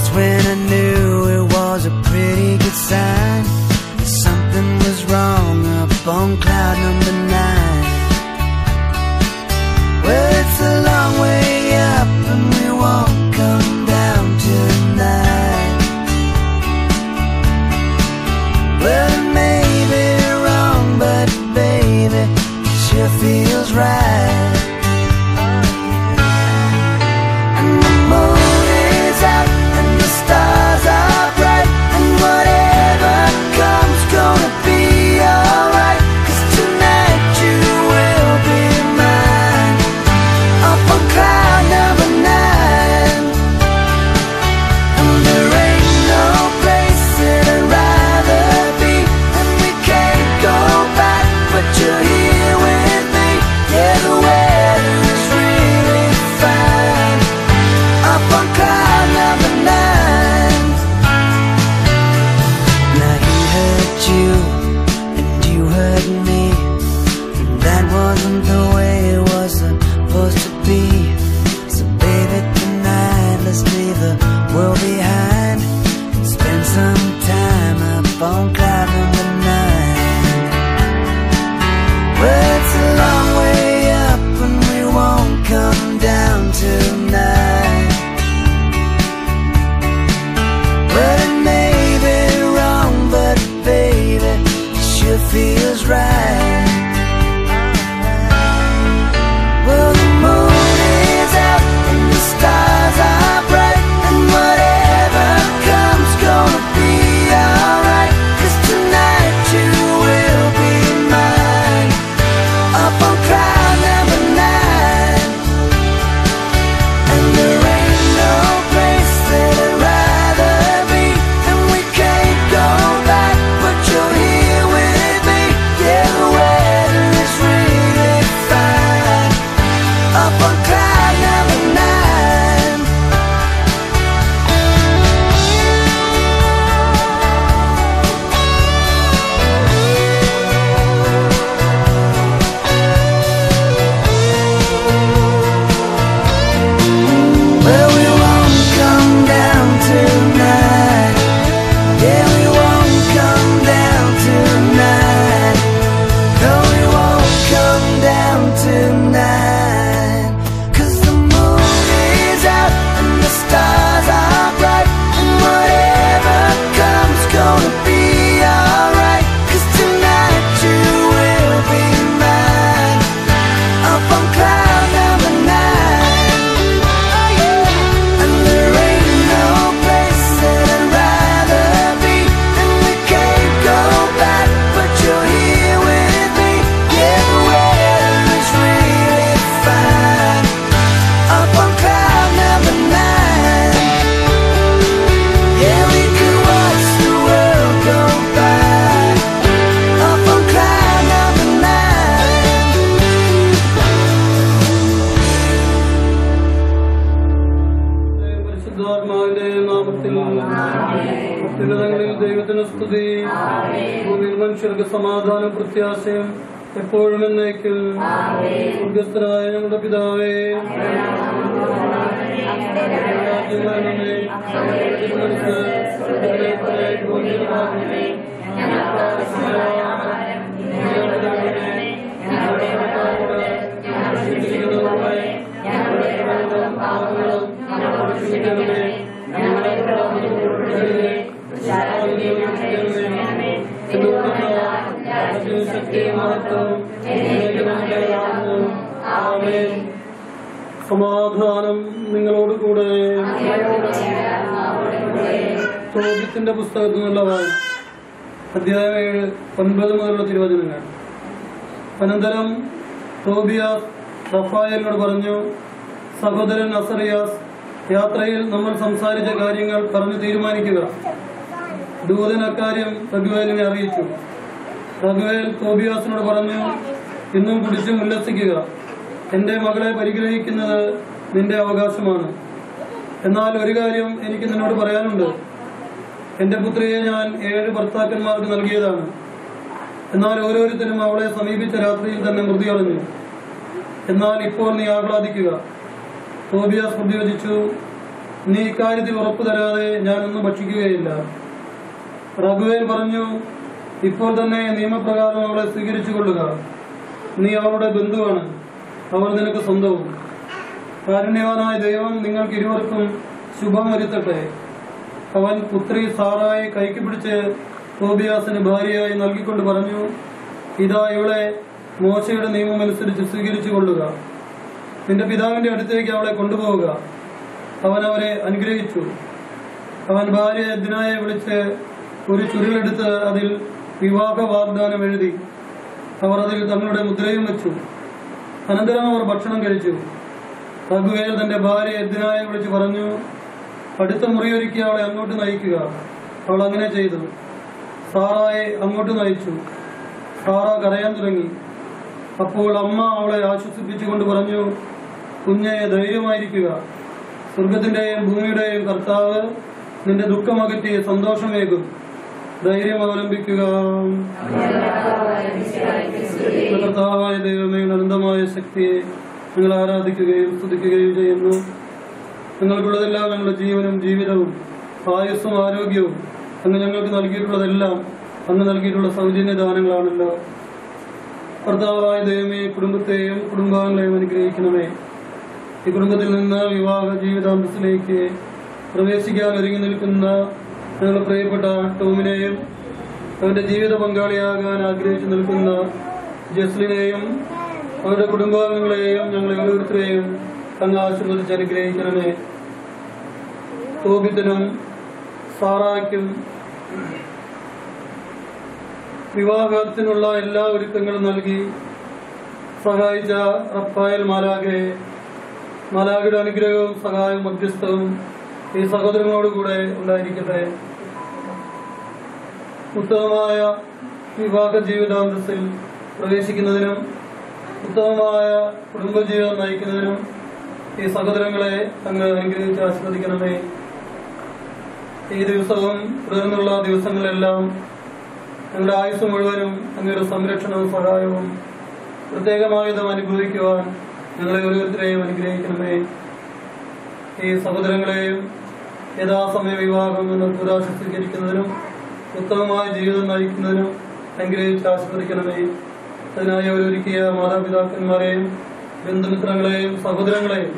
That's when I knew it was a pretty good sign. Something was wrong up on cloud number 9. Well, it's a long way up and we won't come down tonight. Well, it may be wrong, but baby, it sure feels right. And the moon is out and the stars are bright, and whatever comes gonna be alright. 'Cause tonight you will be mine, up on cloud number 9. And there ain't no place that I'd rather be, and we can't go back, but you're here with me. Yeah, the weather is really fine, up on cloud number 9. Now he hurt you and you hurt me, and that wasn't the way it was supposed to be. So baby, tonight let's leave the world behind and spend some time up on cloud number 9. Well, it's a long way up and we won't come down tonight. Well, it may be wrong, but baby, it sure feels right. Well, the moon is out and the stars are bright, and whatever comes gonna be alright. 'Cause tonight you will be mine, up on cloud number 9. And there ain't no place that I'd rather be, and we can't go back, but you're here with me. Yeah, the weather is really fine, up on cloud number 9. Well, we won't come down tonight. Yeah, we won't come down tonight. No, we won't come down tonight. 'Cause the moon is out and the stars are bright, and whatever comes gonna be alright. 'Cause tonight you will be mine, up on cloud number 9. And there ain't no place that I'd rather be, and we can't go back, but you're here with me. Yeah, the weather is really fine, up on cloud number 9. Yeah, we could watch the world go by, up on cloud number 9. പരിശുദ്ധാത്മാവിന്റെ നാമത്തിൽ അത്യുന്നതങ്ങളിൽ ദൈവത്തിന് സ്തുതി, ഭൂമിയിൽ മനുഷ്യർക്ക് സമാധാനം പ്രത്യാശയും എപ്പോഴും എന്നേക്കും. സ്വർഗസ്ഥനായ ഞങ്ങളുടെ പിതാവേ, സമാധാനം നിങ്ങളോടുകൂടെ. തോബിത്തിന്റെ പുസ്തകത്തിൽ നിന്നുള്ള വായന, അധ്യായം 7, 9 മുതലുള്ള തിരുവചനങ്ങൾ. അനന്തരം തോബിയാസ് റഫായേലിനോട് പറഞ്ഞു, സഹോദരൻ അസറിയാസ്, യാത്രയിൽ നമ്മൾ സംസാരിച്ച കാര്യങ്ങൾ പറഞ്ഞു തീരുമാനിക്കുക. ദൂതൻ അക്കാര്യം റഗുവേലിനെ അറിയിച്ചു. റഗുവേൽ തോബിയാസിനോട് പറഞ്ഞു, ഇന്നും കുടിച്ചും ഉല്ലസിക്കുക. എന്റെ മകളെ പരിഗ്രഹിക്കുന്നത് നിന്റെ അവകാശമാണ്. എന്നാൽ ഒരു കാര്യം എനിക്ക് നിന്നോട് പറയാനുണ്ട്. എന്റെ പുത്രിയെ ഞാൻ 7 ഭർത്താക്കന്മാർക്ക് നൽകിയതാണ്. എന്നാൽ ഓരോരുത്തരും അവളെ സമീപിച്ച രാത്രിയിൽ തന്നെ മൃതി അടഞ്ഞു. എന്നാൽ ഇപ്പോൾ നീ ആഹ്ലാദിക്കുക. തോബിയാസ് പ്രതിവചിച്ചു, നീ ഇക്കാര്യത്തിൽ ഉറപ്പു തരാതെ ഞാനൊന്നും ഭക്ഷിക്കുകയില്ല. റഘുവേൽ പറഞ്ഞു, ഇപ്പോൾ തന്നെ നിയമപ്രകാരം അവളെ സ്വീകരിച്ചു കൊള്ളുക. നീ അവളുടെ ബന്ധുവാണ്, അവൾ നിനക്ക് സ്വന്തവും. കാരുണ്യവാനായ ദൈവം നിങ്ങൾക്ക് ഇരുവർക്കും ശുഭം വരുത്തട്ടെ. അവൻ പുത്രി സാറായി കൈക്ക് പിടിച്ച് തോബിയാസിന് ഭാര്യയായി നൽകിക്കൊണ്ട് പറഞ്ഞു, ഇതാ ഇവളെ മോശയുടെ നിയമമനുസരിച്ച് സ്വീകരിച്ചു കൊള്ളുക. നിന്റെ പിതാവിന്റെ അടുത്തേക്ക് അവളെ കൊണ്ടുപോവുക. അവൻ അവരെ അനുഗ്രഹിച്ചു. അവൻ ഭാര്യ എദ്നായെ വിളിച്ച് ഒരു ചുരുളെടുത്ത് അതിൽ വിവാഹ വാഗ്ദാനം എഴുതി. അവർ അതിൽ തങ്ങളുടെ മുദ്രയും വെച്ചു. അനന്തരം അവർ ഭക്ഷണം കഴിച്ചു. റഘുവേൽ തന്റെ ഭാര്യ എദ്നായെ വിളിച്ച് പറഞ്ഞു, അടുത്ത മുറിയൊരുക്കി അവളെ അങ്ങോട്ട് നയിക്കുക. അവൾ അങ്ങനെ ചെയ്തു. സാറായെ അങ്ങോട്ട് നയിച്ചു. സാറ കരയാൻ തുടങ്ങി. അപ്പോൾ അമ്മ അവളെ ആശ്വസിപ്പിച്ചുകൊണ്ട് പറഞ്ഞു, കുഞ്ഞെ, ധൈര്യമായിരിക്കുക. സ്വർഗത്തിന്റെയും ഭൂമിയുടെയും കർത്താവ് നിന്റെ ദുഃഖമകറ്റി സന്തോഷമേകും. ധൈര്യം അവലംബിക്കുക. കർത്താവായ ദൈവമേ, അനന്തമായ ശക്തിയെ ഞങ്ങൾ ആരാധിക്കുകയും സ്തുതിക്കുകയും ചെയ്യുന്നു. ഞങ്ങൾക്കുള്ളതെല്ലാം ഞങ്ങളുടെ ജീവനും ജീവിതവും ആയുസ്സും ആരോഗ്യവും അങ്ങ് ഞങ്ങൾക്ക് നൽകിയിട്ടുള്ളതെല്ലാം അങ്ങ് നൽകിയിട്ടുള്ള സൗജന്യ ദാനങ്ങളാണല്ലോ. കർത്താവായ ദൈവമേ, കുടുംബത്തെയും കുടുംബാംഗങ്ങളെയും അനുഗ്രഹിക്കണമേ. ഈ കുടുംബത്തിൽ നിന്ന് വിവാഹ ജീവിതാന്തസ്സിലേക്ക് പ്രവേശിക്കാൻ ഒരുങ്ങി നിൽക്കുന്ന ഞങ്ങളുടെ പ്രിയപ്പെട്ട ടോമിനെയും അവന്റെ ജീവിത പങ്കാളിയാകാൻ ആഗ്രഹിച്ചു നിൽക്കുന്ന ജസ്ലിനെയും അവരുടെ കുടുംബാംഗങ്ങളെയും ഞങ്ങളെ ഓരോരുത്തരെയും അങ്ങ് ആശീർവദിച്ച് അനുഗ്രഹിക്കണമേ. തോബിത്തിനും സാറായ്ക്കും വിവാഹത്തിനുള്ള എല്ലാ ഒരുക്കങ്ങളും നൽകി സഹായിച്ച റഫായേൽ മാലാഖയുടെ അനുഗ്രഹവും സഹായവും മധ്യസ്ഥവും ഈ സഹോദരങ്ങളോടുകൂടെ ഉണ്ടായിരിക്കട്ടെ. ഉത്തമമായ വിവാഹ ജീവിതാന്തസ്സിൽ പ്രവേശിക്കുന്നതിനും ഉത്തമമായ കുടുംബജീവിതം നയിക്കുന്നതിനും ഈ സഹോദരങ്ങളെ അങ്ങ് അനുഗ്രഹിച്ച് ആസ്വദിക്കണമേ. ഈ ദിവസവും തുടർന്നുള്ള ദിവസങ്ങളെല്ലാം ഞങ്ങളുടെ ആയുസ് മുഴുവനും അങ്ങയുടെ സംരക്ഷണവും സഹായവും പ്രത്യേകമായുധം അനുഭവിക്കുവാൻ ഞങ്ങളെ ഓരോരുത്തരെയും അനുഗ്രഹിക്കണമേ. ഈ സഹോദരങ്ങളെയും യഥാസമയ വിവാഹം എന്ന കൂതാശ സ്വീകരിക്കുന്നതിനും ഉത്തമമായ ജീവിതം നയിക്കുന്നതിനും അനുഗ്രഹിച്ച് ആസ്വദിക്കണമേ. അതിനായി അവരൊരുക്കിയ മാതാപിതാക്കന്മാരെയും ബന്ധുമിത്രങ്ങളെയും സഹോദരങ്ങളെയും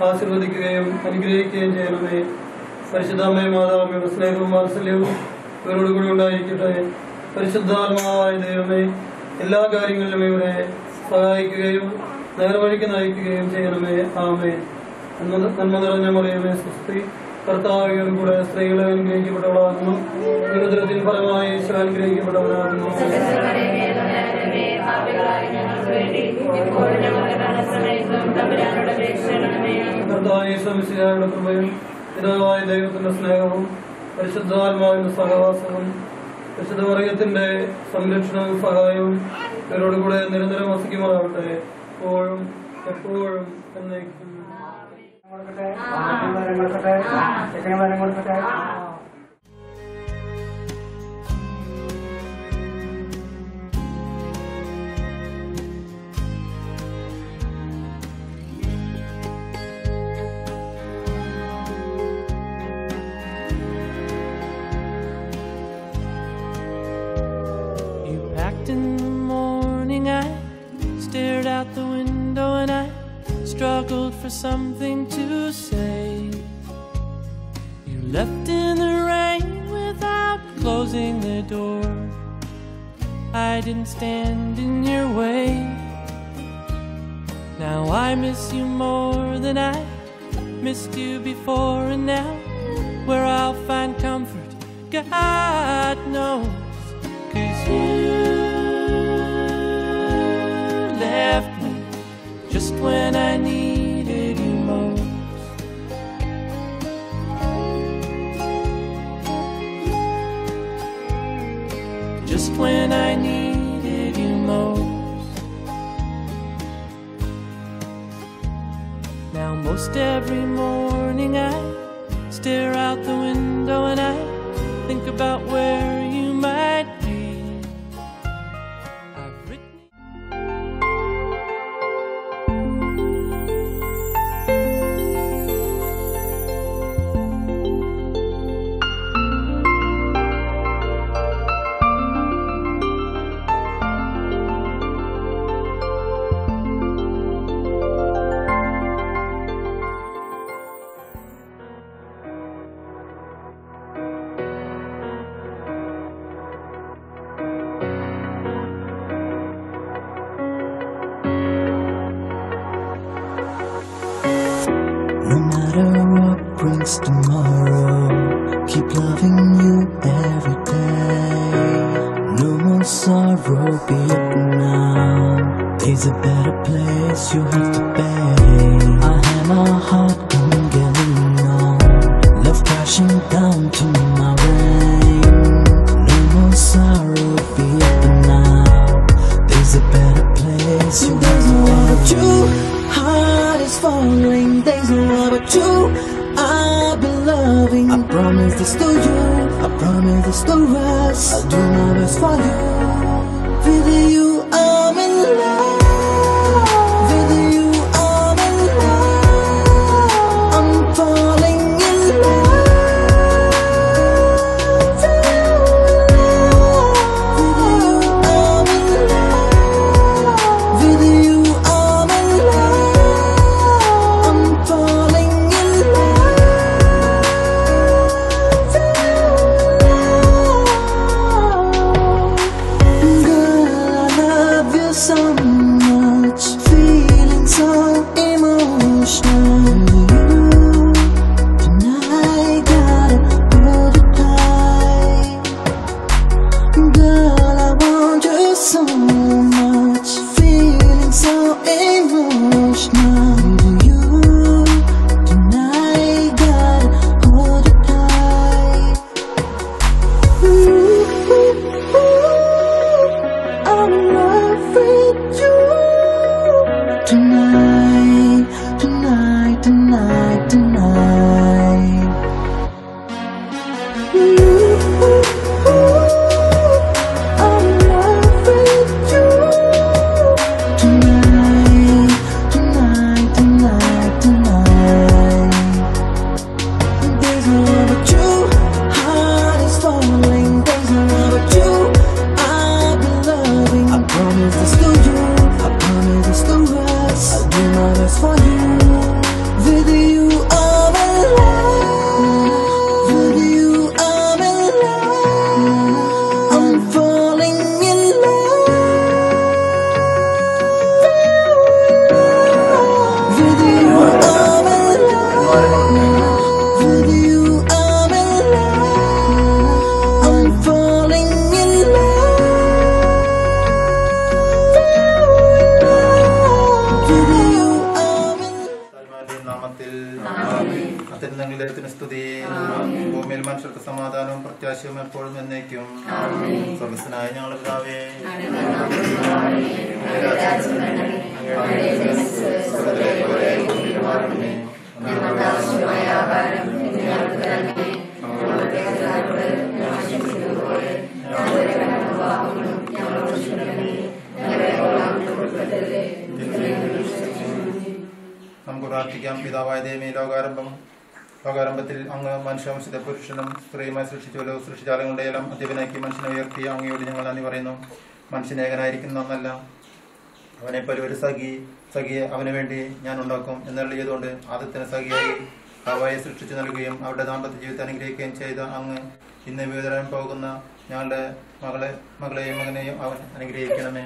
ആശീർവദിക്കുകയും അനുഗ്രഹിക്കുകയും ചെയ്യണമേ. പരിശുദ്ധാമ്മയെ മാതാവിയുടെ സ്നേഹവും വാത്സല്യവും ഇവരോടുകൂടി ഉണ്ടായിരിക്കട്ടെ. പരിശുദ്ധാത്മാവായ ദൈവമേ, എല്ലാ കാര്യങ്ങളിലും ഇവരെ സഹായിക്കുകയും നേർവഴിക്ക് നയിക്കുകയും ചെയ്യണമേ. ആമേൻ. നന്മ നിറഞ്ഞ മറിയമേ, സ്വസ്തി, കർത്താവിനോട് കൂടെ സ്ത്രീകളെ അനുഗ്രഹിക്കപ്പെട്ടവളാകുന്നു. ദുരിദ്രത്തിൻ ഫലമായി ഈശോ അനുഗ്രഹിക്കപ്പെട്ടവനാകുന്നു. കർത്താവായ ഈശോ മിശിഹായുടെ കൃപയും പിതാവായ ദൈവത്തിന്റെ സ്നേഹവും പരിശുദ്ധാത്മാവിന്റെ സഹവാസവും പരിശുദ്ധ മറിയത്തിന്റെ സംരക്ഷണവും സഹായവും ഇവരോടുകൂടെ നിരന്തരം വസിക്കുമാറാവട്ടെ, എപ്പോഴും എപ്പോഴും എന്നേക്കും. In the morning I stared out the window and I struggled for something to say. You left in the rain without closing the door. I didn't stand in your way. Now I miss you more than I missed you before, and now where I'll find comfort, God knows. 'Cause you left me just when I needed you most. Just when I needed you most. Now most every morning I stare out the window and I think about where you might be. promise tomorrow. Keep loving you every day. No more sorrow, be it now. There's a better place you have to pay. I had my heart come getting on. Love crashing down to my rain. No more sorrow, be it now. There's a better place you have to pay. Heart is falling, there's no other true. I've been loving. I promise this to you, I promise this to us. I'll do my best for you. With you I'm in love. With you I'm in love. I'm falling in love. With you I'm in love. With you I'm in love. I'm falling in love. Girl, I love you so much, feeling so emotional. Tonight, gotta hold you tight. Girl, I want you so much, feeling so emotional. Tonight, gotta hold you tight. I'm in love with you. Tonight, tonight, tonight, tonight. I'm in love with you. Tonight, tonight, tonight, tonight. There's no other true. Heart is falling. There's no other true. I've been loving. I promise this to you. I promise this to us. I'll do my best for you. With you I'm in love. With you I'm in love. I'm falling in love. With you I'm in love. With you I'm in love. I'm falling in love. With you I'm in സർവ്വ നാമത്തിൽ അത്യുന്നതങ്ങളിലേക്ക് സ്തുതി. ഭൂമിയിൽ മനുഷ്യർക്ക് സമാധാനവും പ്രത്യാശയും എപ്പോഴും എന്നേക്കും. സ്വർഗ്ഗസ്ഥനായ ഞങ്ങളുടെ പിതാവേ, നമുക്ക് പ്രാർത്ഥിക്കാം. പിതാവായ ദൈവമേ, ലോകാരംഭത്തിൽ അങ്ങ് മനുഷ്യവംശത്തെ പുരുഷനും സ്ത്രീയുമായി സൃഷ്ടിച്ചുവല്ലോ. സൃഷ്ടിജാലങ്ങളുടെ എല്ലാം അധ്യപനാക്കി മനുഷ്യനെ ഉയർത്തി അങ്ങയോട് ഞങ്ങൾ നന്ദി പറയുന്നു. മനുഷ്യൻ ഏകനായിരിക്കുന്ന ഒന്നല്ല, അവനെ പോലെ ഒരു സഖിയെ അവന് വേണ്ടി ഞാൻ ഉണ്ടാക്കും എന്നുള്ളതുകൊണ്ട് ആദ്യത്തിന് സഖിയായി ഹവ്വായെ സൃഷ്ടിച്ചു നൽകുകയും അവരുടെ ദാമ്പത്യ ജീവിതത്തെ അനുഗ്രഹിക്കുകയും ചെയ്ത അങ്ങ് ഇന്ന് വിവരം പോകുന്ന ഞങ്ങളുടെ മകളെയും മകനെയും അവൻ അനുഗ്രഹിക്കണമേ.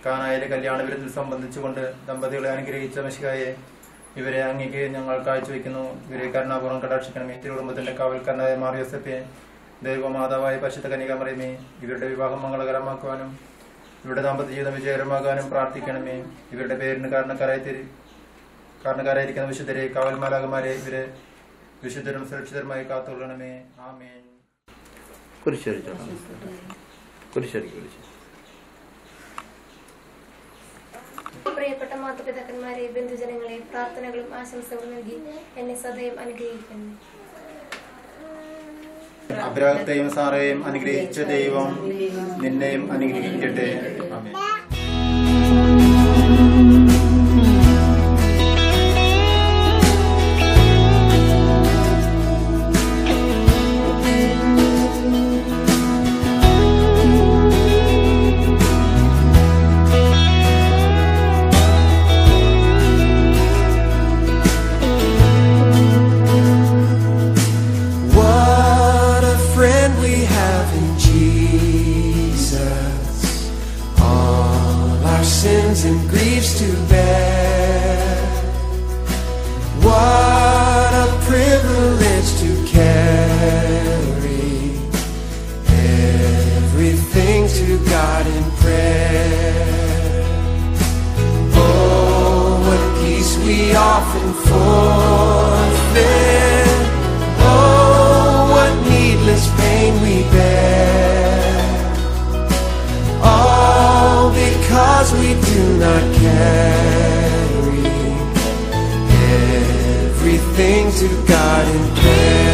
കാനായിലെ കല്യാണ വിരുന്നിൽ സംബന്ധിച്ചുകൊണ്ട് ദമ്പതികളെ അനുഗ്രഹിച്ച മിശിഹായെ, ഇവരെ അങ്ങേക്ക് ഞങ്ങൾ കാഴ്ചവെക്കുന്നു. ഇവരെ കരുണാപൂർവ്വം കടാക്ഷിക്കണമേ. തിരുകുടുംബത്തിന്റെ കാവൽക്കാരനായ മാറിയോസേപ്പെ, ദൈവമാതാവായ പരിശുദ്ധ കന്യകാമറിയമേ, ഇവരുടെ വിവാഹം മംഗളകരമാക്കുവാനും ഇവരുടെ ദാമ്പത്യ ജീവിതം വിജയകരമാകാനും പ്രാർത്ഥിക്കണമേ. ഇവരുടെ പേരിന് കാരണക്കാരായിരിക്കുന്ന വിശുദ്ധരെ, കാവൽമാലാകന്മാരെ, ഇവരെ വിശുദ്ധരും സുരക്ഷിതരുമായി കാത്തുകൊള്ളണമേ. ആമേൻ. പ്രിയപ്പെട്ട മാതാപിതാക്കന്മാരെ, ബന്ധുജനങ്ങളെ, പ്രാർത്ഥനകളും ആശംസകളും നൽകി എന്നെ സദയം അനുഗ്രഹിക്കുന്നു. അബ്രാഹത്തെയും സാറയെയും അനുഗ്രഹിച്ച ദൈവം നിന്നെയും അനുഗ്രഹിക്കട്ടെ. ആമേൻ. What a friend we have in Jesus. often forfeit. Oh, what needless pain we bear, all because we do not carry everything to God in prayer.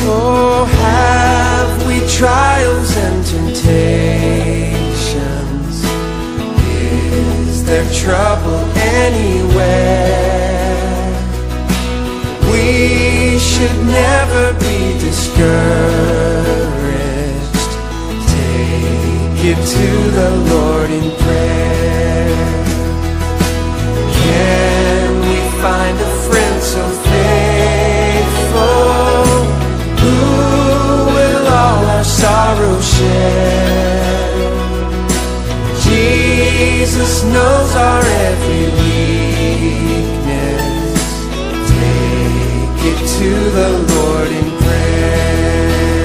Oh, have we trials and temptations? Is there trouble anywhere? We should never be discouraged. Take it to the Lord in prayer. Can we find a friend so faithful, who will all our sorrow share? Jesus knows our every weakness. Take it to the Lord in prayer.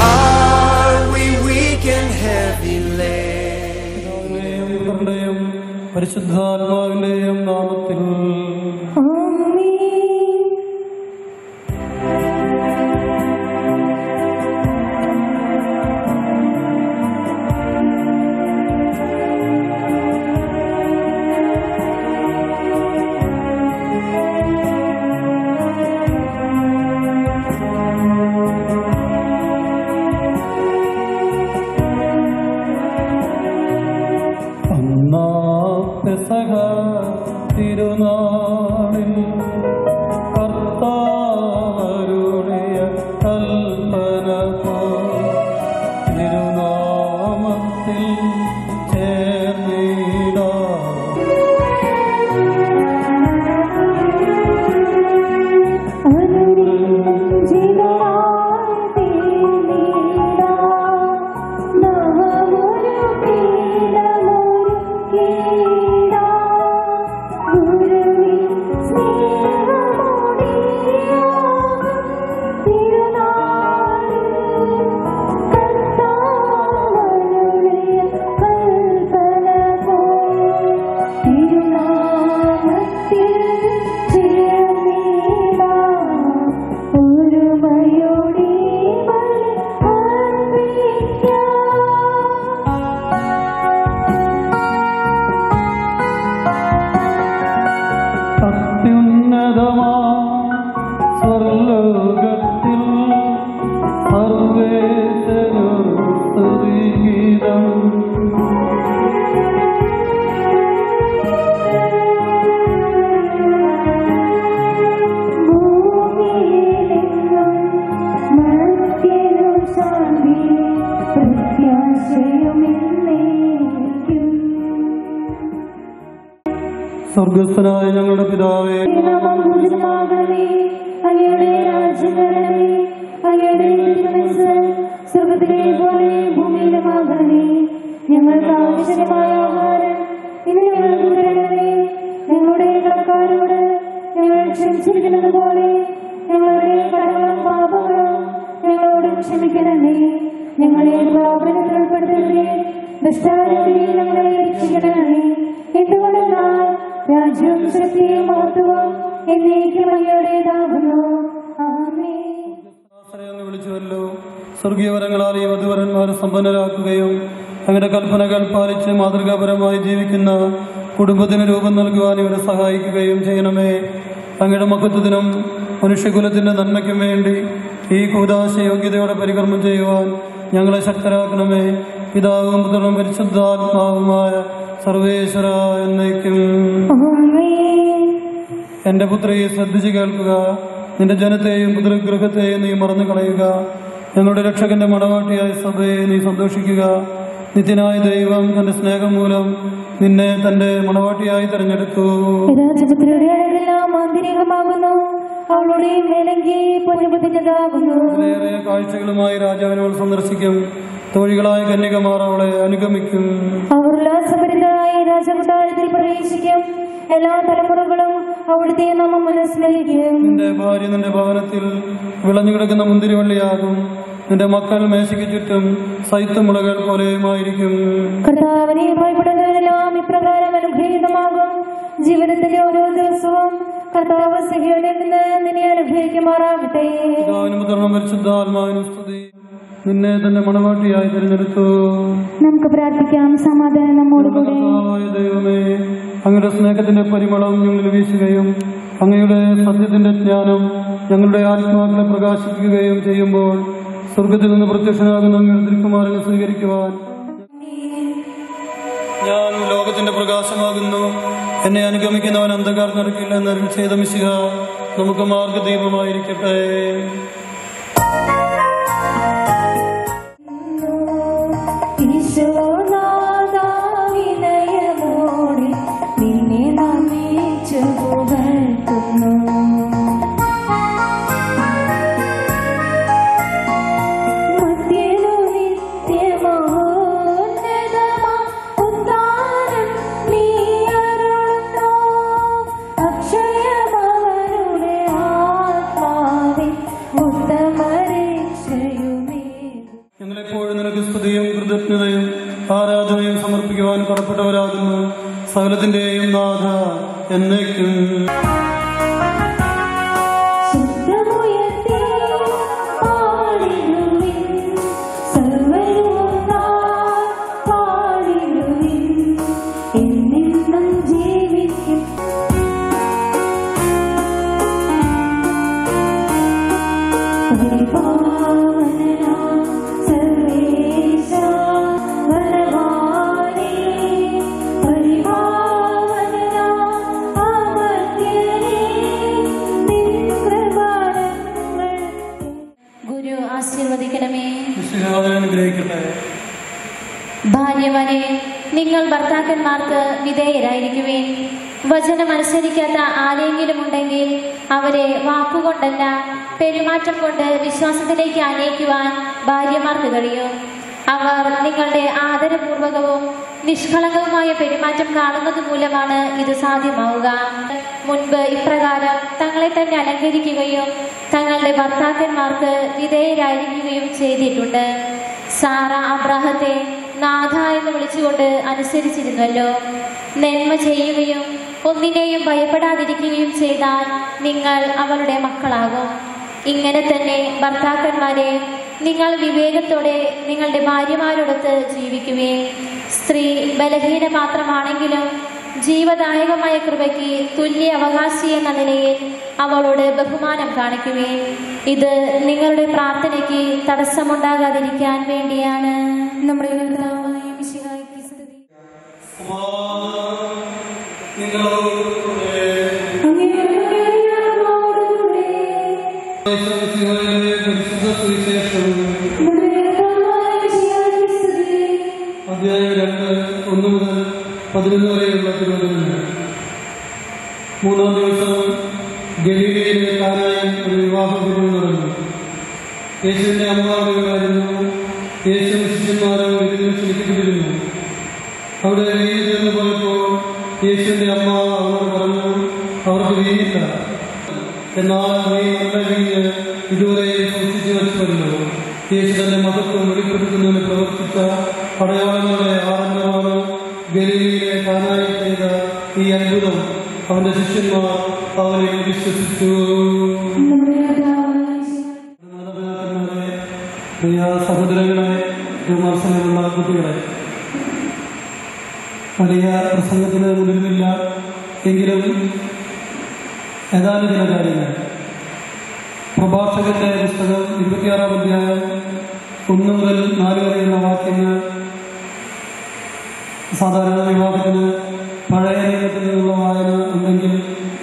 Are we weak and heavy laden? പരിശുദ്ധാത്മാവിന്റെയും നാമത്തിൽ പെസഹ തിരുനാളിൽ കർത്താവരുളിയ കൽപ്പന തിരുനാമത്തിൽ ചേർന്നിടാം. സ്വർലോകത്തിൽ സർവേശ്വര സ്തുതിഗീതം. സ്വർഗസ്ഥനായ ഞങ്ങളുടെ പിതാവേ, അങ്ങയുടെ രാജ്യം വരണമേ, അങ്ങയുടെ തിരുമനസ്സ് സ്വർഗ്ഗത്തിലെ പോലെ ഭൂമിയിലുമാകണമേ. ഞങ്ങൾക്ക് ആവശ്യമായ ആഹാരം ഇന്ന് ഞങ്ങൾക്ക് തരണമേ. ഞങ്ങളുടെ കടക്കാരോട് ഞങ്ങൾ ക്ഷമിച്ചിരിക്കുന്നത് പോലെ ഞങ്ങളുടെ കടങ്ങളും പാപങ്ങളും ഞങ്ങളോട് ക്ഷമിക്കണമേ. ഞങ്ങളെ പ്രലോഭനത്തിൽ ഉൾപ്പെടുത്തരുതേ, ദുഷ്ടാരൂപിയിൽ ഞങ്ങളെ രക്ഷിക്കണമേ. എന്തുകൊണ്ടെന്നാൽ രാജ്യവും ശക്തിയും മഹത്വവും എന്നേക്കും അങ്ങയുടേതാകുന്നു. ആമേൻ. വിളിച്ചുവല്ലോ. സ്വർഗീയവരങ്ങളാൽ ഈ വധുവരന്മാരെ സമ്പന്നരാക്കുകയും അങ്ങയുടെ കൽപ്പനകൾ പാലിച്ച് മാതൃകാപരമായി ജീവിക്കുന്ന കുടുംബത്തിന് രൂപം നൽകുവാൻ ഇവരെ സഹായിക്കുകയും ചെയ്യണമേ. അങ്ങയുടെ മഹത്വത്തിനും മനുഷ്യകുലത്തിന്റെ നന്മയ്ക്കും വേണ്ടി ഈ കൂദാശ യോഗ്യതയോടെ പരികർമ്മം ചെയ്യുവാൻ ഞങ്ങളെ ശക്തരാക്കണമേ. പിതാവും പുത്രനും പരിശുദ്ധാത്മാവുമായ സർവേശ്വര എന്നേക്കും. എന്റെ പുത്രി, ശ്രദ്ധിച്ചു കേൾക്കുക. നിന്റെ ജനത്തെയും പുത്രഗൃഹത്തെയും നീ മറന്നു കളയുക. ഞങ്ങളുടെ രക്ഷകന്റെ മണവാട്ടിയായ സഭയെ നീ സന്തോഷിക്കുക. നിത്യനായ ദൈവം തന്റെ സ്നേഹം മൂലം നിന്നെ തന്റെ മണവാട്ടിയായി തെരഞ്ഞെടുത്തു. രാജപുത്രിയുടെ അഴകെല്ലാം ആന്തരികമാകുന്നു, അവളുടെ മേലങ്കി പൊന്നുപതിൻ്റെതാകുന്നു. ഇതിലേറെ കാഴ്ചകളുമായി രാജാവിനോട് സന്ദർശിക്കും. തോഴികളായ കന്യകമാർ അവളെ അനുഗമിക്കും. അവർ ഉല്ലാസഭരിതരായി രാജകൊട്ടാരത്തിൽ പ്രവേശിക്കും. എല്ലാ തലമുറകളും അവിടുത്തെ നാമം അനുസ്മരിക്കും. നിന്റെ ഭാര്യ നിന്റെ ഭവനത്തിൽ വിളഞ്ഞു കിടക്കുന്ന മുന്തിരിവള്ളിയാകും. നിന്റെ മക്കൾ മേശയ്ക്ക് ചുറ്റും സൈത്തുമുളകൾ പോലെയുമായിരിക്കും. കർത്താവിനെ ഭയപ്പെടുന്നതെല്ലാം ഇപ്രകാരം അനുഗ്രഹീതമാകും. ജീവിതത്തിലെ ഓരോ ദിവസവും കർത്താവ് സിഹിയോനിൽ നിന്ന് നിന്നെ അനുഗ്രഹിക്കുമാറാകട്ടെ. പിതാവിനും പുത്രനും പരിശുദ്ധാത്മാവിനും സ്തുതി. നിന്നെ തന്നെ മണവാട്ടിയായി തിരഞ്ഞെടുത്തു. നമുക്ക് പ്രാർത്ഥിക്കാം. സമാധാനം നമ്മോടുകൂടെ. കർത്താവായ ദൈവമേ, അങ്ങയുടെ സ്നേഹത്തിന്റെ പരിമളം ഞങ്ങളിൽ വീശുകയും അങ്ങയുടെ സത്യത്തിന്റെ ജ്ഞാനം ഞങ്ങളുടെ ആത്മാക്കളെ പ്രകാശിപ്പിക്കുകയും ചെയ്യുമ്പോൾ സ്വർഗത്തിൽ നിന്ന് പ്രത്യക്ഷനാകുന്ന അങ്ങയുടെ തിരുക്കുമാരനെ സ്വീകരിക്കുവാൻ ഞാൻ ലോകത്തിന്റെ പ്രകാശമാകുന്നു. എന്നെ അനുഗമിക്കുന്നവൻ അന്ധകാരം നടക്കില്ല എന്നരുൾ ചെയ്ത മിശിഹ നമുക്ക് മാർഗദീപമായിരിക്കട്ടെ. ഈശോനാദാവിനയമോടെ നിന്നെ നമിച്ചു പുകഴ്ത്തുന്നു. മധ്യനു നിത്യമഹോന്നതമാം ഉദ്ധാനം നീ അരുളുന്നു. അക്ഷയമവരുടെ ആത്മാവിൻ ഉത്തമരക്ഷയുമേ. ഞങ്ങളെപ്പോഴും നിനക്ക് സ്തുതിയും കൃതജ്ഞതയും ആരാധനയും സമർപ്പിക്കുവാൻ കടപ്പെട്ടവരാകുന്നു. സകലത്തിന്റെയും നാഥ എന്നേക്കും. ശബ്ദമുയർത്തി പാടിടുവിൻ, സർവ്വരും ഒന്നായി പാടിടുവിൻ, എന്നെന്നും ജീവിക്കും. പരിപാവനനാം സർവേശ ബലവാനേ, പരിപാവനനാം അമർത്യനേ, നിൻ കൃപാരങ്ങൾ. ഗുരു ആശീർവദിക്കണമേ. മിശിഹായെ അനുഗ്രഹിക്കട്ടെ. ഭാര്യമാരെ, നിങ്ങൾ ഭർത്താക്കന്മാർക്ക് വിധേയരായിരിക്കുവേൻ. വചനമനുസരിക്കാത്ത ആരെങ്കിലും ഉണ്ടെങ്കിൽ അവരെ വാക്കുകൊണ്ടല്ല പെരുമാറ്റം കൊണ്ട് വിശ്വാസത്തിലേക്ക് ആനയിക്കുവാൻ ഭാര്യമാർക്ക് കഴിയും. അവർ നിങ്ങളുടെ ആദരപൂർവകവും നിഷ്കളങ്കവുമായ പെരുമാറ്റം കാണുന്നത് മൂലമാണ് ഇത് സാധ്യമാവുക. മുൻപ് ഇപ്രകാരം തങ്ങളെ തന്നെ അലങ്കരിക്കുകയും തങ്ങളുടെ ഭർത്താക്കന്മാർക്ക് വിധേയരായിരിക്കുകയും ചെയ്തിട്ടുണ്ട്. സാറ അബ്രാഹത്തെ നാഥ എന്ന് വിളിച്ചുകൊണ്ട് അനുസരിച്ചിരുന്നല്ലോ. നന്മ ചെയ്യുകയും ഒന്നിനെയും ഭയപ്പെടാതിരിക്കുകയും ചെയ്താൽ നിങ്ങൾ അവളുടെ മക്കളാകും. ഇങ്ങനെ തന്നെ ഭർത്താക്കന്മാരെ, നിങ്ങൾ വിവേകത്തോടെ നിങ്ങളുടെ ഭാര്യമാരോടൊത്ത് ജീവിക്കുകയും സ്ത്രീ ബലഹീന മാത്രമാണെങ്കിലും ജീവദായകമായ കൃപയ്ക്ക് തുല്യ അവകാശി എന്ന നിലയിൽ അവളോട് ബഹുമാനം കാണിക്കുകയും ഇത് നിങ്ങളുടെ പ്രാർത്ഥനയ്ക്ക് തടസ്സമുണ്ടാകാതിരിക്കാൻ വേണ്ടിയാണ്. നമ്മുടെ കർത്താവായ മിശിഹായ്ക്ക് സ്തുതി. അധ്യായം 2:1 മുതൽ 11 വരെയുള്ള തിരുവചനങ്ങൾ. 3-ാം ദിവസം ഗലീലയിലെ കാനായിൽ ഒരു വിവാഹ വിരുന്ന് നടന്നു. യേശുവിന്റെ അമ്മ അവിടെയായിരുന്നു. യേശു ശിഷ്യന്മാരും വിരുന്നിൽ ക്ഷണിക്കപ്പെട്ടിരുന്നു. അവിടെ വീഞ്ഞ് തീർന്നു പോയപ്പോൾ യേശുവിന്റെ അമ്മ അവരോട് പറഞ്ഞു, അവർക്ക് വീഞ്ഞില്ല. എന്നാൽ നീ നല്ല വീഞ്ഞ് ഇതുവരെ സൂക്ഷിച്ചു വെച്ചുവല്ലോ. യേശു തന്റെ മഹത്വം വെളിപ്പെടുത്തുന്നതിന് പ്രവർത്തിച്ച അടയാളങ്ങളുടെ ആരംഭമാണ് ഗലീലയിലെ കാനായിൽ ചെയ്ത ഈ അത്ഭുതം. അവന്റെ ശിഷ്യന്മാർ അവനെ വിശ്വസിച്ചു. പ്രിയ സഹോദരങ്ങളെ, വിമർശനമുള്ള കുട്ടികളെ, വലിയ പ്രസംഗത്തിന് മുതിരുന്നില്ല എങ്കിലും ഏതാനും ചില കാര്യങ്ങൾ. പ്രഭാഷകന്റെ പുസ്തകം 26-ാം അധ്യായം 1 മുതൽ 4 വരെയുള്ള വാക്യങ്ങൾ സാധാരണ വിവാഹത്തിന് പഴയ നിയമത്തിൽ നിന്നുള്ള വായന ഉണ്ടെങ്കിൽ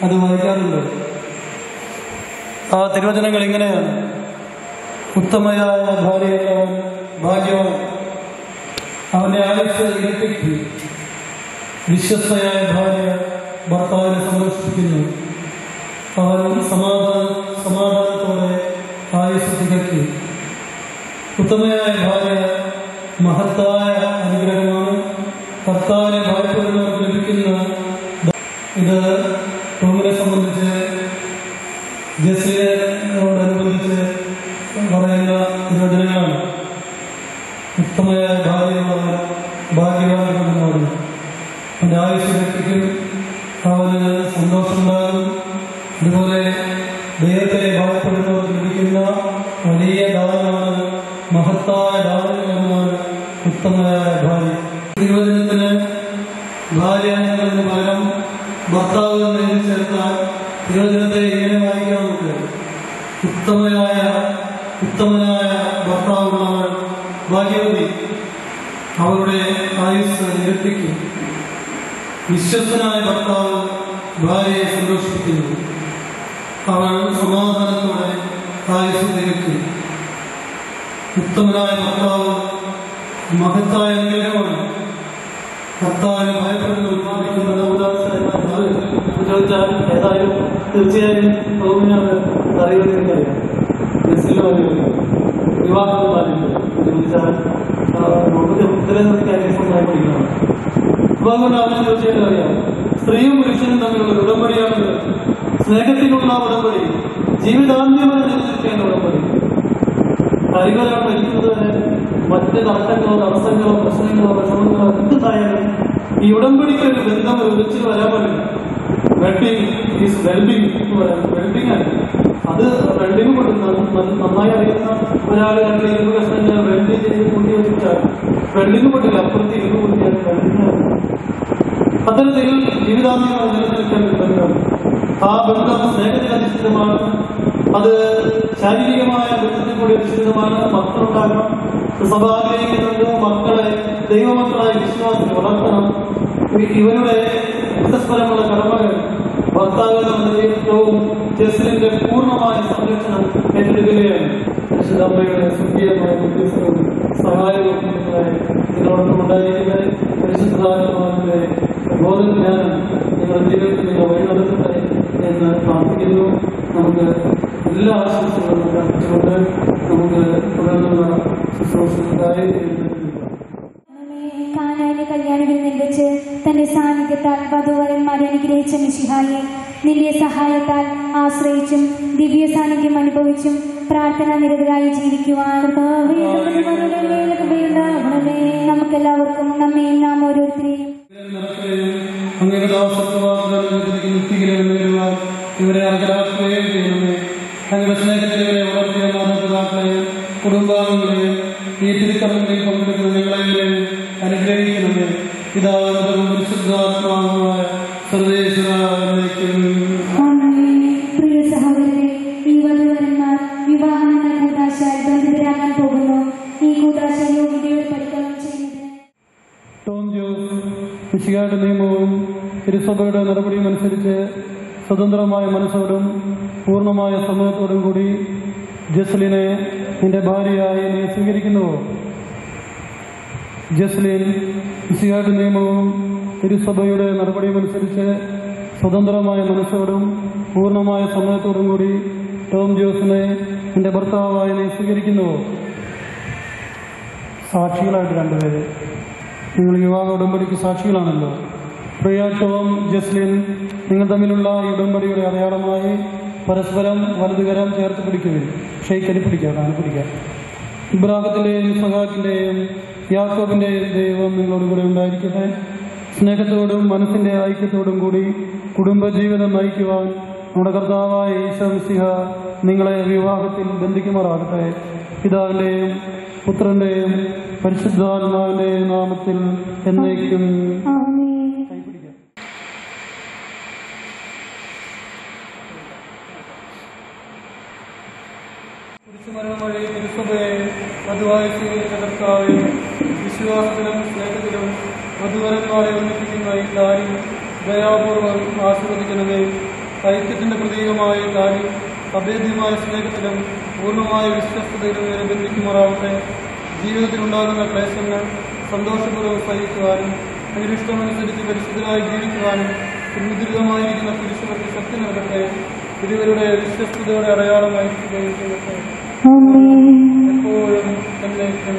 അത് വായിക്കാറുണ്ട്. ആ തിരുവചനങ്ങൾ ഇങ്ങനെയാണ്: ഉത്തമയായ ഭാര്യയുള്ളവൻ ഭാഗ്യവാൻ, അവന്റെ ആയുസ് ഇരട്ടിക്ക്. വിശ്വസ്തയായ ഭാര്യ ഭർത്താവിനെ സന്തോഷിപ്പിക്കുന്നു, അവൻ സമാധാനത്തോടെ ആയുസ് തികയ്ക്കും. ഉത്തമയായ ഭാര്യ മഹത്തായ അനുഗ്രഹമാണ്. കർത്താവിനെ ഭയപ്പെടുന്നവർക്ക് ലഭിക്കുന്ന ഇത് ടോമിനെ സംബന്ധിച്ച് ജസ്ലിനോടനുബന്ധിച്ച് പറയുന്ന തിരുവചനങ്ങളാണ്. ഉത്തമമായ ഭാര്യയുള്ളവർ ഭാഗ്യവാനെന്ന് പറഞ്ഞു. അവൻ്റെ ആയുസ് വ്യക്തിക്കും അവന് സന്തോഷമുണ്ടാകും. അതുപോലെ ദൈവത്തെ ഭയപ്പെടുന്നവർക്ക് ലഭിക്കുന്ന വലിയ ദാനമാണ്, മഹത്തായ ദാനമാണ് ഉത്തമയായ ഭാര്യ. തിരുവചനത്തിന് ഭാര്യ എന്നതിന് പകരം ഭർത്താവ് എന്ന് എഴുതി ചേർത്താൽ തിരുവചനത്തെ ഇങ്ങനെ വായിക്കാൻ നമുക്ക്: ഉത്തമനായ ഭർത്താവുള്ളവൾ ഭാഗ്യവതി, അവരുടെ ആയുസ് ഇരട്ടിക്കും. വിശ്വസ്തനായ ഭർത്താവ് ഭാര്യയെ സന്തോഷിപ്പിക്കുന്നു, അവൾ സമാധാനത്തോടെ ആയുസ് തികയ്ക്കും. ഉത്തമനായ ഭർത്താവ് മഹത്തായ അനുഗ്രഹമാണ്. കർത്താവിനെ ചോദിച്ചാൽ ഏതായാലും തീർച്ചയായും ടോമിനാണ് അറിയുന്നതിനറിയാം. വിവാഹം ചോദിച്ചാൽ ഉത്തരേന്ത്യക്കാരി പഠിക്കണം. അതുകൊണ്ട് അവന് തീർച്ചയായിട്ടും അറിയാം, സ്ത്രീയും പുരുഷനും തമ്മിലുള്ള ഉടമ്പടിയാണത്. സ്നേഹത്തിനുള്ള ഉടമ്പടി, ജീവിതാന്ത്യം വരെ നിലനിൽക്കേണ്ട ഉടമ്പടി. കരികളാണ് മരിക്കുന്നത് വരെ മറ്റ് തർക്കങ്ങളോ തടസ്സങ്ങളോ പ്രശ്നങ്ങളോ വിഷമങ്ങളോ എന്തായാലും ഈ ഉടമ്പടിക്ക് ഒരു ബന്ധം ഒഴിച്ചു വരാൻ പാടില്ല. വെൽഡിങ് ഈസ് വെൽഡിങ് എന്ന് പറയാം. വെൽഡിങ് ആണ് അത്. വെൽഡിങ് കൊണ്ട് നന്നായി അറിയുന്ന ഒരാൾ രണ്ട് ഇരുമ്പ് കഷ്ണങ്ങൾ വെൽഡിങ് ചെയ്ത് കൂട്ടി വെച്ചാൽ വെൽഡിങ് കൊണ്ടില്ല, അപ്പുറത്ത് ഇരുമ്പ് കൂട്ടിയാൽ വെൽഡിങ് ആണ്. അത്തരത്തിൽ ജീവിതാന്ത്യങ്ങൾ നിലനിൽക്കാൻ ബന്ധമാണ്. ആ ബന്ധം സ്നേഹത്തിൽ അധിഷ്ഠിതമാണ്. അത് ശാരീരികമായ ബന്ധത്തിൽ കൂടി അധിഷ്ഠിതമാണ്. മക്കളുണ്ടാകണം. സഭ ആഗ്രഹിക്കുന്നുണ്ട് മക്കളെ ദൈവമക്കളായി വിശ്വാസത്തിൽ വളർത്തണം. ഇവരുടെ പരസ്പരമുള്ള കടമകൾ ഭർത്താവ് എന്ന ഏറ്റവും ജസ്ലിന്റെ പൂർണ്ണമായ സംരക്ഷണം ഏറ്റെടുക്കുകയാണ്. പരിശുദ്ധമ്മയുടെ സുഖീയമായ ഉദ്ദേശവും സഹായവും നിങ്ങളോടൊപ്പം ഉണ്ടായിരിക്കുന്നത്. പരിശുദ്ധാത്മാവിന്റെ ബോധജ്ഞാനം നിങ്ങളുടെ ജീവിതത്തിൽ നിങ്ങൾ വഴി നടത്തട്ടെ എന്ന് പ്രാർത്ഥിക്കുന്നു. നമുക്ക് എല്ലാ ആശംസകളും പ്രാർത്ഥിച്ചുകൊണ്ട് നമുക്ക് തുടർന്നുള്ള ശുശ്രൂഷകൾക്കായി കാനായിലെ കല്യാണികളിൽ നിർമ്മിച്ച് തന്റെ സാന്നിധ്യത്താൽ വധുവരന്മാരെ അനുഗ്രഹിച്ച മിശിഹായെ, നിന്റെ സഹായത്താൽ ആശ്രയിച്ചും ദിവ്യ സാന്നിധ്യം അനുഭവിച്ചും പ്രാർത്ഥന നിരതരായി ജീവിക്കുവാൻ നമുക്കെല്ലാവർക്കും നമ്മയും നാം ഓരോരുത്തരെയും ഇവരെ അർഹരാക്കുകയും ചെയ്യുന്നു. തങ്ങളുടെ സ്നേഹത്തിലെ വളർത്തിയ മാതാപിതാക്കളെയും കുടുംബാംഗങ്ങളെയും ഈ തിരുക്കർമ്മങ്ങളിൽ പങ്കെടുക്കുന്ന ഞങ്ങളെയും അനുഗ്രഹിക്കണമേ. പിതാവും പരിശുദ്ധാത്മാവുമായ സർവേശ്വരേക്കും. പ്രിയ സഹോദരരെ, ഈ വധുവരന്മാർ വിവാഹം എന്ന കൂട്ടാശാൽ ബന്ധിതരാകാൻ പോകുന്നു. ഈ കൂട്ടാശ യോഗ്യതയോടെ പരികർമ്മം ചെയ്യുന്നതിന് ടോം ജോസ് മിശിഹായുടെ നിയമവും തിരുസഭയുടെ നടപടിയും അനുസരിച്ച് സ്വതന്ത്രമായ മനസ്സോടും പൂർണ്ണമായ സമൂഹത്തോടും കൂടി ജസ്ലിനെ നിന്റെ ഭാര്യയായി നീ സ്വീകരിക്കുന്നുവോ? ജസ്ലിൻ മിശിഹായുടെ നിയമവും തിരുസഭയുടെ നടപടിയും അനുസരിച്ച് സ്വതന്ത്രമായ മനസ്സോടും പൂർണ്ണമായ സമൂഹത്തോടും കൂടി ടോം ജോസിനെ നിന്റെ ഭർത്താവായി നീ സ്വീകരിക്കുന്നുവോ? സാക്ഷികളായിട്ട് രണ്ടുപേര്, നിങ്ങൾ വിവാഹ ഉടമ്പടിക്ക് സാക്ഷികളാണല്ലോ. പ്രിയ ടോം, ജസ്ലിൻ, നിങ്ങൾ തമ്മിലുള്ള ഈ ഉടമ്പടിയുടെ അടയാളമായി പരസ്പരം വലതുകരം ചേർത്ത് പിടിക്കുകയും ഷെയ്ക്കരി പിടിക്കാം. ഇബ്രാഹിത്തിന്റെയും ഇസ്ഹാക്കിന്റെയും യാക്കോബിന്റെയും ദൈവം നിങ്ങളോട് കൂടെ ഉണ്ടായിരിക്കട്ടെ. സ്നേഹത്തോടും മനസ്സിന്റെ ഐക്യത്തോടും കൂടി കുടുംബജീവിതം നയിക്കുവാൻ നമ്മുടെ കർത്താവായ ഈശോ മിശിഹ നിങ്ങളെ വിവാഹത്തിൽ ബന്ധിക്കുമാറാകട്ടെ. പിതാവിന്റെയും പുത്രന്റെയും പരിശുദ്ധാത്മാവിന്റെയും നാമത്തിൽ എന്നേക്കും. കുരിശുമരണം വഴി തിരുസഭയെ വധുവായി സ്വീകരിച്ച കർത്താവെ, വിശ്വാസത്തിലും സ്നേഹത്തിലും വധുവരന്മാരെ ഒന്നിപ്പിക്കുന്ന ഈ കാര്യം ദയാപൂർവ്വം ആശീർവദിക്കണമേ. ഐക്യത്തിന്റെ പ്രതീകമായ കാര്യം അഭേദ്യമായ സ്നേഹത്തിലും പൂർണ്ണമായ വിശ്വസ്തതയിലും ഇവരെ ബന്ധിക്കുമാറാവട്ടെ. ജീവിതത്തിലുണ്ടാകുന്ന ക്ലേശങ്ങൾ സന്തോഷപൂർവ്വം സഹിക്കുവാനും അതിനിഷ്ടമനുസരിച്ച് പരിശുദ്ധരായി ജീവിക്കുവാനും ഉദ്ദുരിതമായിരിക്കുന്ന പുരുഷർക്ക് ശക്തി നൽകട്ടെ. ഇരുവരുടെ വിശ്വസ്തതയുടെ അടയാളമായി ചെയ്യട്ടെ എപ്പോഴും എന്നേക്കും.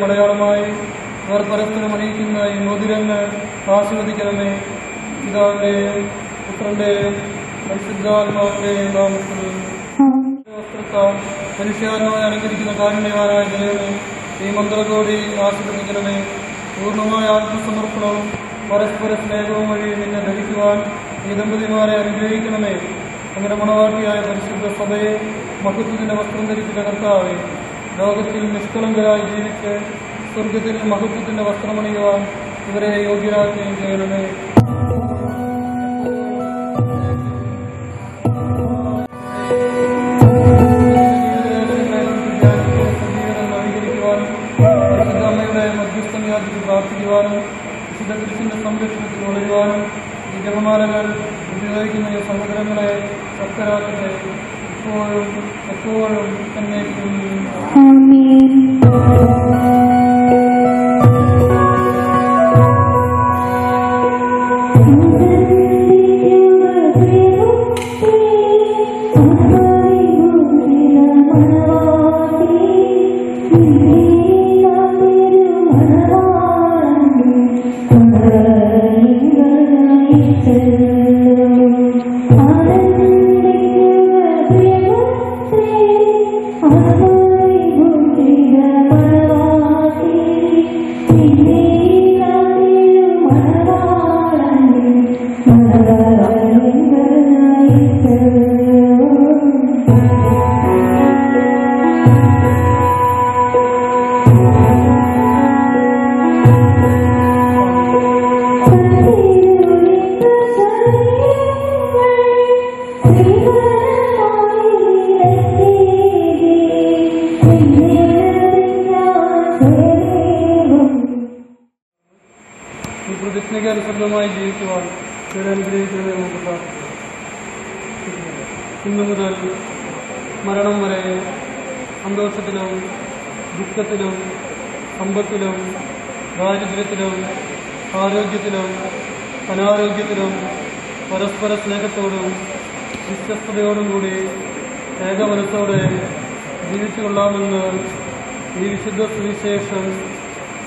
മലയാളമായി അവർ പരസ്പരം അറിയിക്കുന്ന ഈ മോതിരങ്ങൾ ആസ്വദിക്കണമേ. പിതാവിന്റെയും പുത്രന്റെയും പരിശുദ്ധാത്മാവിന്റെയും നാമത്തിൽ. വസ്ത്രത്താൽ മനുഷ്യാത്മാവിനെ അലങ്കരിക്കുന്ന കാരുണ്യവാനായ ദൈവമേ, ഈ മന്ത്രകോടി ആസ്വദിക്കണമേ. പൂർണ്ണമായ ആത്മസമർപ്പണവും പരസ്പര സ്നേഹവും വഴി നിന്നെ ധരിക്കുവാൻ ഈ ദമ്പതിമാരെ അനുഗ്രഹിക്കണമേ. അങ്ങനെ മണവാട്ടിയായ പരിശുദ്ധ സഭയെ മഹത്വത്തിന്റെ വസ്ത്രം ധരിപ്പിച്ച കർത്താവേ, ലോകത്തിൽ നിഷ്കളങ്കരായി ജീവിച്ച് സ്വർഗത്തിൽ മഹത്വത്തിന്റെ വസ്ത്രമണിയുവാൻ ഇവരെ യോഗ്യരാക്കുകയും ചെയ്യണമേ. അമ്മയുടെ മധ്യസ്ഥം യാചിച്ച് പ്രാർത്ഥിക്കുവാനും വിശുദ്ധ ക്രിസ്തുവിന്റെ സംരക്ഷണത്തിൽ വളരുവാനും ഈ ജപമാലകൾ ഉപയോഗിക്കുന്ന ഈ സഹോദരങ്ങളെ ശക്തരാക്കട്ടെ, ഇപ്പോഴും എപ്പോഴും എന്നേക്കും. അനുസൃതമായി ജീവിക്കുവാൻ അനുഗ്രഹിക്കുന്നത് നമുക്ക് പ്രാർത്ഥിക്കാം. ഇന്നു മുതൽ മരണം വരെ സന്തോഷത്തിലും ദുഃഖത്തിലും സമ്പത്തിലും ദാരിദ്ര്യത്തിലും ആരോഗ്യത്തിലും അനാരോഗ്യത്തിലും പരസ്പര സ്നേഹത്തോടും വിശ്വസ്തയോടും കൂടി ഏകമനസ്സോടെ ജീവിച്ചു കൊള്ളാമെന്ന് ഈ വിശുദ്ധ സുവിശേഷം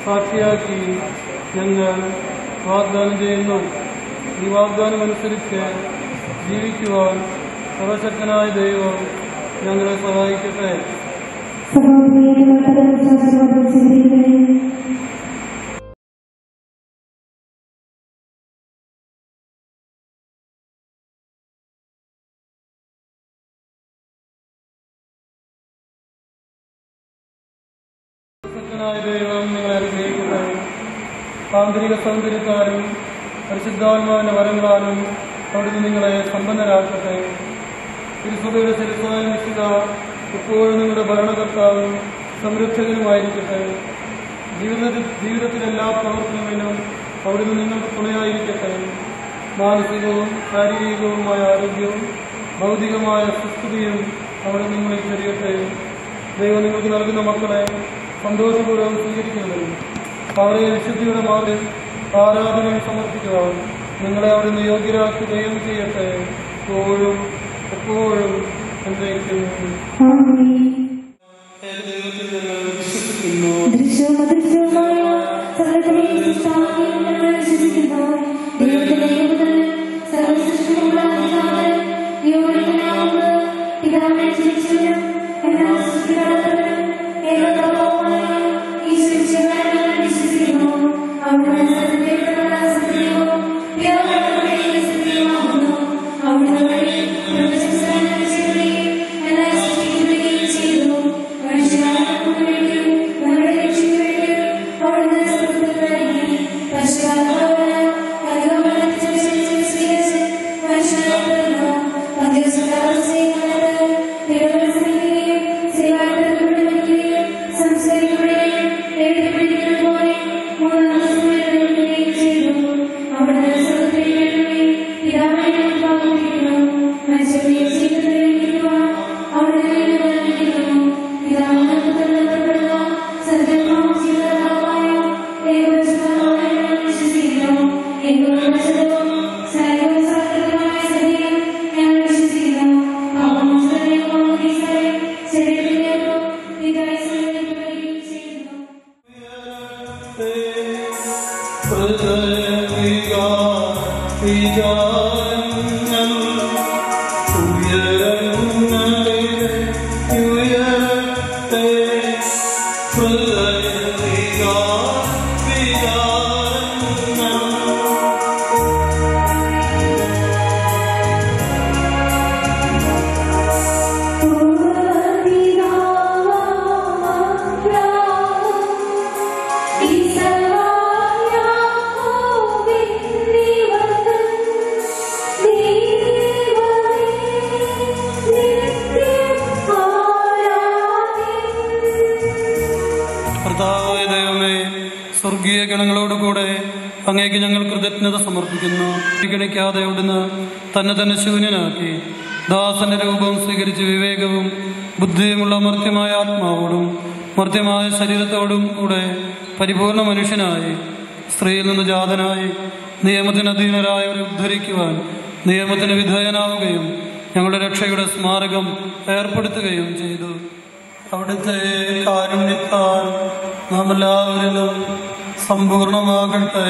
സാക്ഷിയാക്കി ഞങ്ങൾ വാഗ്ദാനം ചെയ്യുന്നു. ഈ വാഗ്ദാനമനുസരിച്ച് ജീവിക്കുവാൻ സർവശക്തനായ ദൈവം ഞങ്ങളെ സഹായിക്കട്ടെ. ദൈവം നിങ്ങളെ അനുഗ്രഹിക്കട്ടെ. ആന്തരിക സൗന്ദര്യത്താലും പരിശുദ്ധാത്മാവിന്റെ വരങ്ങളാലും അവിടുന്ന് നിങ്ങളെ സമ്പന്നരാക്കട്ടെ. തിരുസഭയുടെ ചരിത്രമായ നിശ്ചിത ഇപ്പോഴും നിങ്ങളുടെ ഭരണകർത്താവും സംരക്ഷകനുമായിരിക്കട്ടെ. ജീവിതത്തിലെ എല്ലാ പ്രവർത്തനങ്ങളിലും അവിടുന്ന് നിങ്ങൾക്ക് തുണയായിരിക്കട്ടെ. മാനസികവും ശാരീരികവുമായ ആരോഗ്യവും ഭൗതികമായ സുസ്ഥിതിയും അവിടെ നിങ്ങളിൽ ചെറിയട്ടെ. ദൈവം നിങ്ങൾക്ക് നൽകുന്ന മക്കളെ സന്തോഷപൂർവ്വം സ്വീകരിക്കുന്നതിനും അവരെ വിശുദ്ധിയുടെ മാതിൽ ആരാധനയും സമർപ്പിക്കുവാൻ നിങ്ങളെ അവിടുന്ന് യോഗ്യരാക്കുകയും ചെയ്യട്ടെ. എപ്പോഴും എപ്പോഴും എന്നേക്കും. ദൈവത്തിൽ നിങ്ങൾ വിശ്വസിക്കുന്നു. സംസ്കരിക്കുകയും സ്വർഗീയ ഗണങ്ങളോടുകൂടെ അങ്ങേക്ക് ഞങ്ങൾ കൃതജ്ഞത സമർപ്പിക്കുന്നു. ഗണിക്കാതെ അവിടുന്ന് തന്നെ ശൂന്യനാക്കി ദാസന്റെ രൂപം സ്വീകരിച്ച് വിവേകവും ബുദ്ധിയുമുള്ള മർത്യമായ ആത്മാവോടും മർത്യമായ ശരീരത്തോടും കൂടെ പരിപൂർണ മനുഷ്യനായി സ്ത്രീയിൽ നിന്ന് ജാതനായി നിയമത്തിന് അധീനരായവരെ ഉദ്ധരിക്കുവാൻ നിയമത്തിന് വിധേയനാവുകയും ഞങ്ങളുടെ രക്ഷയുടെ സ്മാരകം ഏർപ്പെടുത്തുകയും ചെയ്തു. അവിടുത്തെ കാരുണ്യത്താൽ നാം എല്ലാവരിലും സമ്പൂർണമാകട്ടെ.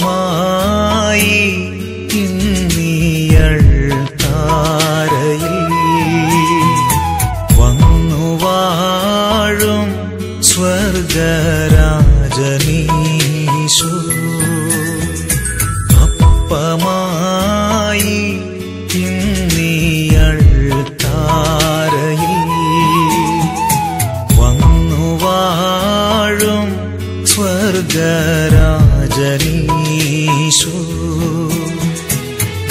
അപ്പമായി ഇന്നിയൾ താരയിൽ വന്നു വാഴും സ്വർഗരാജനീശോ. അപ്പമായി ഇന്നിയൾ താരയിൽ വന്നു വാഴും സ്വർഗരാജനീശോ.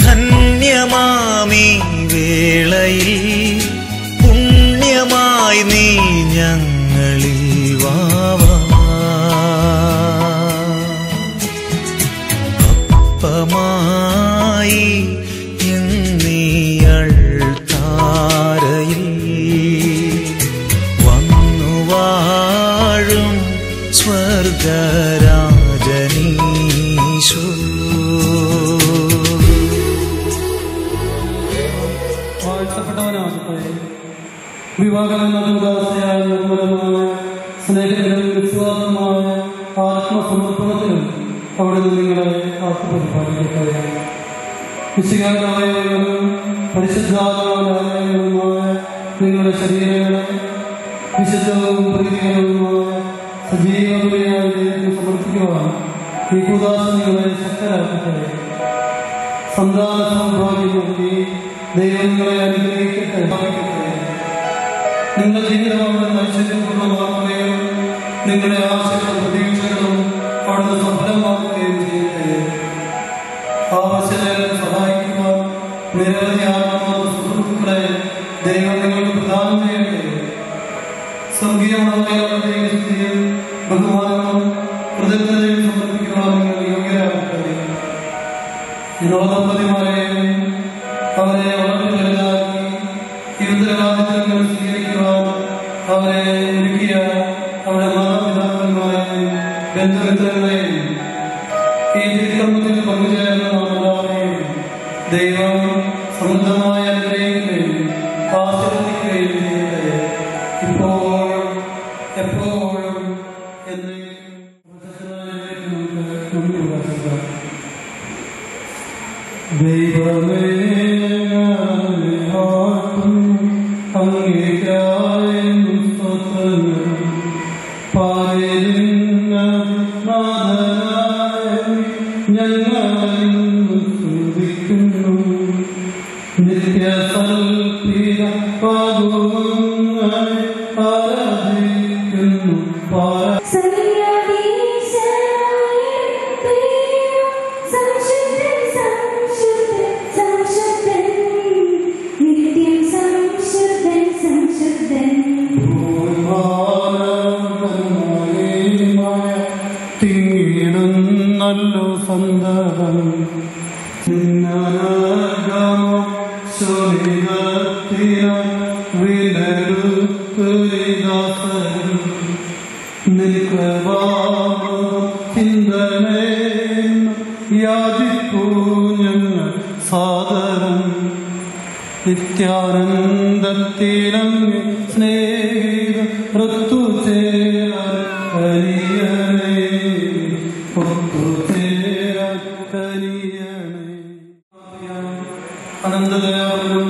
ധന്യമാമീ വേളയിൽ പുണ്യമായി നീ ഞങ്ങളിൽ വാവാ. അപ്പമായി ഇന്നിയൾ താരയിൽ വന്നു വാഴും സ്വർഗരാജനീശോ. വാഴ്ത്തപ്പെട്ടവനാകട്ടെ. വിവാഹമെന്നതായ നിർമ്മലമായ സ്നേഹത്തിലും വിശ്വാസമായ ആത്മസമർപ്പണത്തിലും അവിടെ നിങ്ങളെ കാത്തുപരിപാലിക്കട്ടെ. വിശുദ്ധരായവരും പരിശുദ്ധാത്മാവായ നിങ്ങളുടെ ശരീരങ്ങളെ വിശുദ്ധവും പ്രീതികരവുമായ സജീവമായ ദൈവത്തിന് സമർപ്പിക്കുവാൻ ഈ കൂദാശ നിങ്ങളെ ശക്തരാക്കട്ടെ. സന്താന സൗഭാഗ്യം നൽകി ദൈവം നിങ്ങളെ അനുഗ്രഹിക്കട്ടെ. നിങ്ങളുടെ ജീവിതം ഐശ്വര്യപൂർണ്ണമാക്കുകയും നിങ്ങളുടെ ആശയങ്ങളും പ്രതീക്ഷകളും അവിടുന്ന് സഫലമാക്കുകയും ചെയ്യട്ടെ. ആവശ്യതയെ സഹായിക്കുവാൻ നിരവധി ആത്മാവ് സുഹൃത്തുക്കളെ ദൈവം നിങ്ങൾക്ക് പ്രദാനം ചെയ്യട്ടെ. സ്വർഗീയമായ ദൈവസ്ഥിതിയും ബഹുമാനവും കൃതജ്ഞതയും സമർപ്പിക്കുവാൻ നിങ്ങൾ യോഗ്യരാകട്ടെ. വിനോദപതിമാരെയും അവരെ വളർന്നു വലുതാക്കി ഈ ഉത്തരവാദിത്തങ്ങൾ സ്വീകരിക്കുവാൻ അവരെ ഒരുക്കിയ അവരുടെ മാതാപിതാക്കന്മാരെയും ബന്ധുമിത്രങ്ങളെയും ഈ തിരുക്കർമ്മത്തിൽ പങ്കുചേർന്ന എല്ലാവരെയും ദൈവം സമൃദ്ധമായി അനുഗ്രഹിക്കുകയും ആശീർവദിക്കുകയും ചെയ്യട്ടെ. ഇപ്പോഴും എപ്പോഴും എന്നേക്കും ദൈവമേ തിങ്ങിടുന്നല്ലോ സന്തതം യാചിപ്പൂ ഞങ്ങൾ സാദരം നിത്യാനന്ദത്തിലങ്ങ് സ്നേഹ ഋത്തുചേരാൻ കനിയണേ ഋത്തുചേരാൻ കനിയണേ. അനന്തദയാലും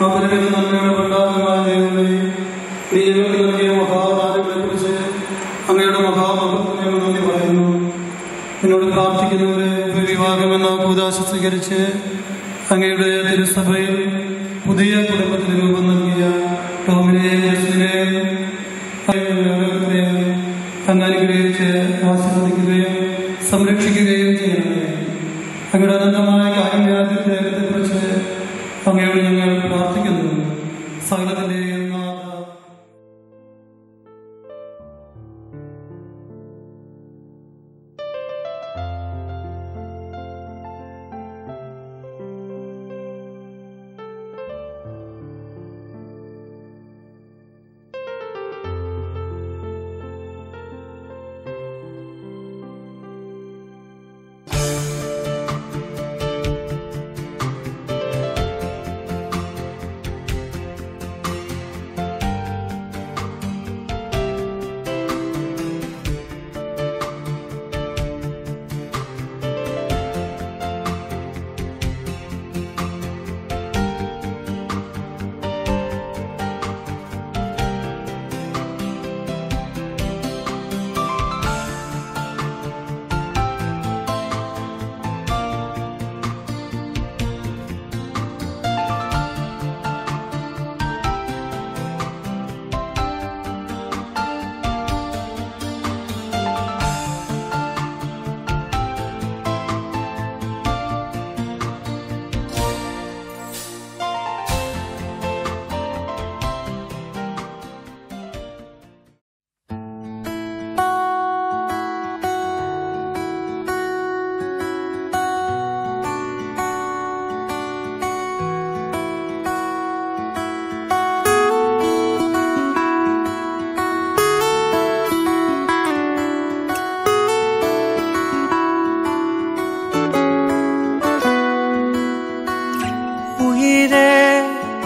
അവരുടെ നന്മയുടെ ഭണ്ഡാരമായ നീ ഞങ്ങൾക്ക് നൽകിയ മഹാദാനങ്ങളെ കുറിച്ച് അങ്ങയുടെ മഹാമഹത്വം ഞങ്ങൾ നന്ദി പറയുന്നു. എന്നോട് പ്രാർത്ഥിക്കുന്നവരെ വിവാഹമെന്ന കൂദാശ സ്വീകരിച്ച് അങ്ങയുടെ തിരുസഭയിൽ പുതിയ കുടുംബത്തിന് രൂപം നൽകിയ ടോമിനെയും അങ്ങ് അനുഗ്രഹിച്ച് ആശീർവദിക്കുകയും സംരക്ഷിക്കുകയും ചെയ്യണമേ. അങ്ങയുടെ അനന്തമായ കാരുണ്യാതിഥ്യത്തെക്കുറിച്ച് അങ്ങയോട് ഞങ്ങൾ പ്രാർത്ഥിക്കുന്നു. സകലത്തിന്റെയും നാഥ,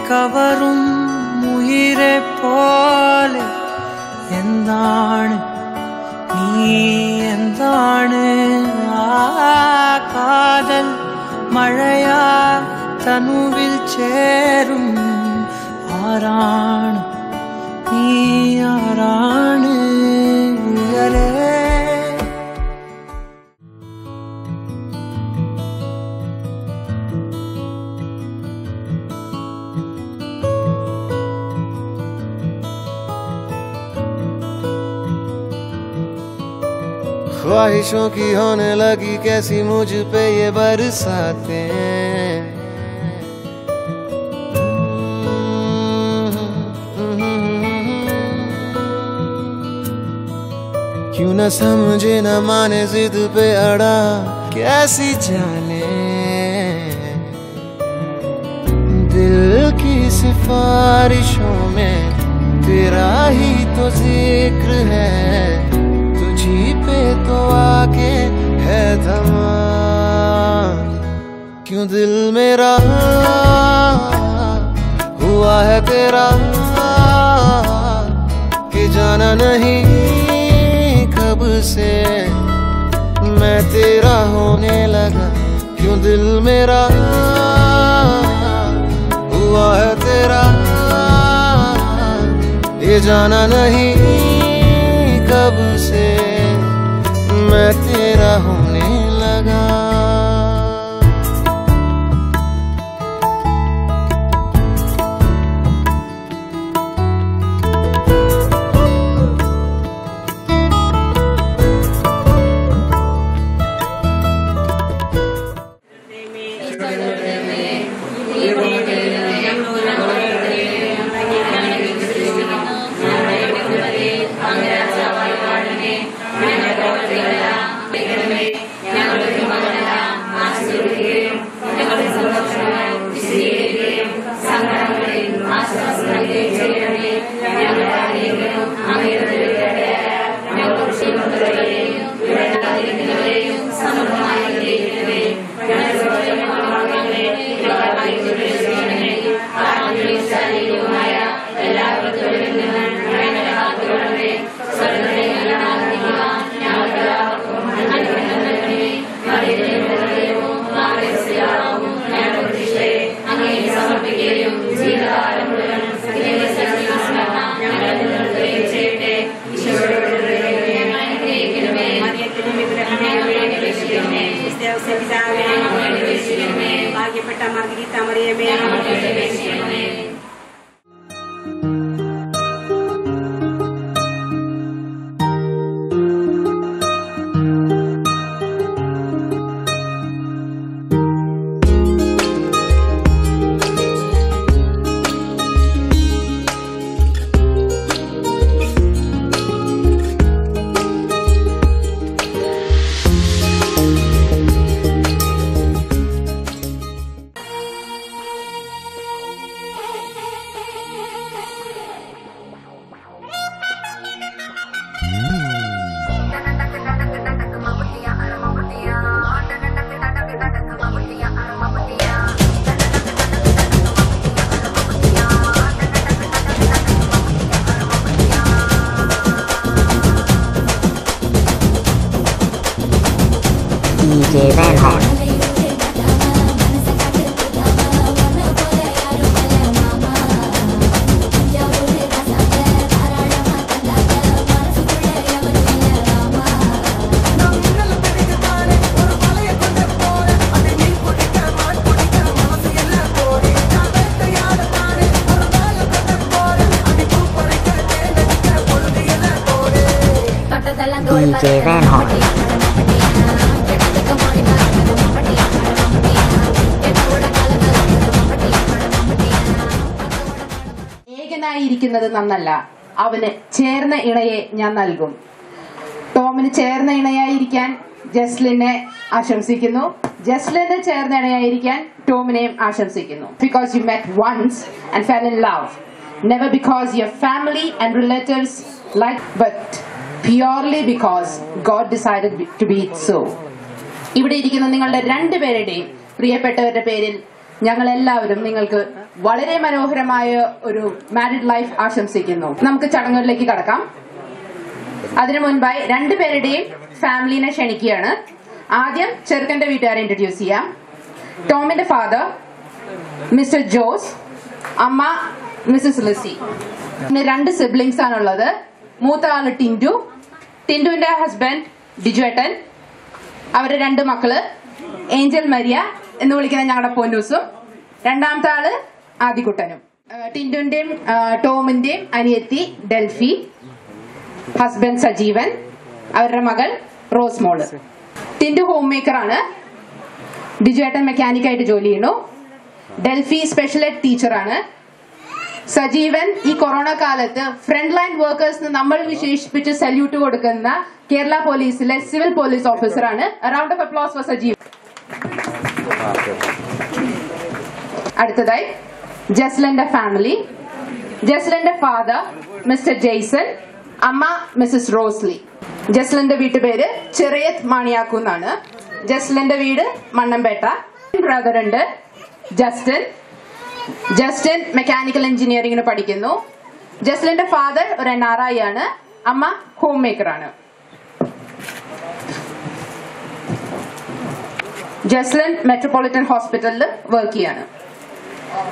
കവറും ഉയിരെ പോലെ എന്താണ് നീ, എന്താണ് ആ കാതൽ മഴയാ തനുവിൽ ചേരും ആരാണ് നീ, ആരാണ് ഉയരേ. ख्वाहिशों की होने लगी कैसी मुझ पे ये बरसातें, क्यों न समझे न माने जिद पे अड़ा कैसी जाने, दिल की सिफारिशों में तेरा ही तो जिक्र है, तुझी पे तो आके है थमा, क्यों दिल मेरा हुआ है तेरा कि जाना नहीं कब से मैं तेरा होने लगा, क्यों दिल मेरा हुआ है तेरा ये जाना नहीं कब से मैं तेरा होने लगा। DJ Van Horn. DJ Van Horn. ഏകനായിരിക്കുന്നത് നന്നല്ല, അവന് ചേർന്ന ഇണയെ ഞാൻ നൽകും. ടോമിന് ചേർന്ന ഇണയായിരിക്കാൻ ജസ്ലിനെ ആശംസിക്കുന്നു. ജസ്ലിന് ചേർന്ന ഇണയായിരിക്കാൻ ടോമിനെയും ആശംസിക്കുന്നു. Because you met once and fell in love, never because your family and relatives like, but purely because God decided to be it so. ഇവിടെ ഇരിക്കുന്ന നിങ്ങളുടെ രണ്ടുപേരുടെയും പ്രിയപ്പെട്ടവരുടെ പേരിൽ ഞങ്ങൾ എല്ലാവരും നിങ്ങൾക്ക് വളരെ മനോഹരമായ ഒരു മാരിഡ് ലൈഫ് ആശംസിക്കുന്നു. നമുക്ക് ചടങ്ങുകളിലേക്ക് കടക്കാം. അതിനു മുൻപായി രണ്ടുപേരുടെയും ഫാമിലിനെ ക്ഷണിക്കുകയാണ്. ആദ്യം ചെറുക്കന്റെ വീട്ടുകാരെ ഇൻട്രൊഡ്യൂസ് ചെയ്യാം. ടോമിന്റെ ഫാദർ മിസ്റ്റർ ജോസ്, അമ്മ മിസ്സസ് ലിസി. പിന്നെ 2 സിബ്ലിങ്സ് ആണുള്ളത്. മൂത്ത ആള് ടിൻഡു, ടിൻഡുവിന്റെ ഹസ്ബൻഡ് ഡിജുവേട്ടൻ, അവരുടെ 2 മക്കള് ഏഞ്ചൽ മരിയ എന്ന് വിളിക്കുന്ന ഞങ്ങളുടെ പൊന്നൂസും, രണ്ടാമത്തെ ആള് ആദികുട്ടനും. ടിൻഡുവിന്റെയും ടോമിന്റെയും അനിയത്തി ഡെൽഫി, ഹസ്ബൻഡ് സജീവൻ, അവരുടെ മകൾ റോസ് മോള്. ടിൻഡു ഹോം മേക്കറാണ്. ഡിജുവേട്ടൻ മെക്കാനിക്കായിട്ട് ജോലി ചെയ്യുന്നു. ഡെൽഫി സ്പെഷ്യൽ എഡ് ടീച്ചറാണ്. സജീവൻ ഈ കൊറോണ കാലത്ത് ഫ്രണ്ട് ലൈൻ വർക്കേഴ്സിന് നമ്മൾ വിശേഷിപ്പിച്ച് സല്യൂട്ട് കൊടുക്കുന്ന കേരള പോലീസിലെ സിവിൽ പോലീസ് ഓഫീസറാണ്. Round of applause for Sajeevan. അടുത്തതായി ജസ്ലിന്റെ ഫാമിലി. ജസ്ലിന്റെ ഫാദർ മിസ്റ്റർ ജെയ്സൺ, അമ്മ മിസ്സസ് റോസ്ലി. ജസ്ലിന്റെ വീട്ടുപേര് ചെറിയത്ത് മാണിയാക്കു എന്നാണ്. ജസ്ലിന്റെ വീട് മണ്ണമ്പേട്ട. ബ്രദർ ഉണ്ട് ജസ്റ്റിൻ. ജസ്റ്റിൻ മെക്കാനിക്കൽ എഞ്ചിനീയറിംഗിന് പഠിക്കുന്നു. ജസ്ലിന്റെ ഫാദർ ഒരു NRI ആണ്. അമ്മ ഹോം മേക്കറാണ്. ജസ്ലിൻ മെട്രോപൊളിറ്റൻ ഹോസ്പിറ്റലിൽ വർക്ക് ചെയ്യാണ്.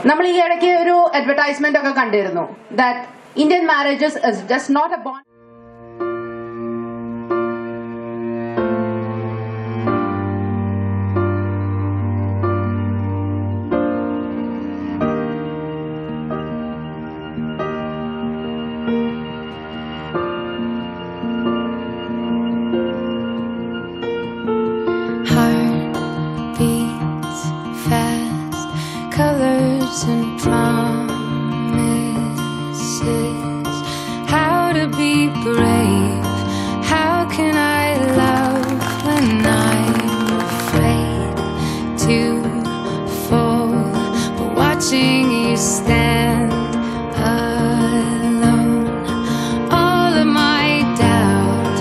നമ്മൾ ഈ ഇടയ്ക്ക് ഒരു അഡ്വർടൈസ്മെന്റ് ഒക്കെ കണ്ടിരുന്നു. That Indian marriages is just not a bond. And promises how to be brave. How can I love when I'm afraid to fall? But watching you stand alone, all of my doubt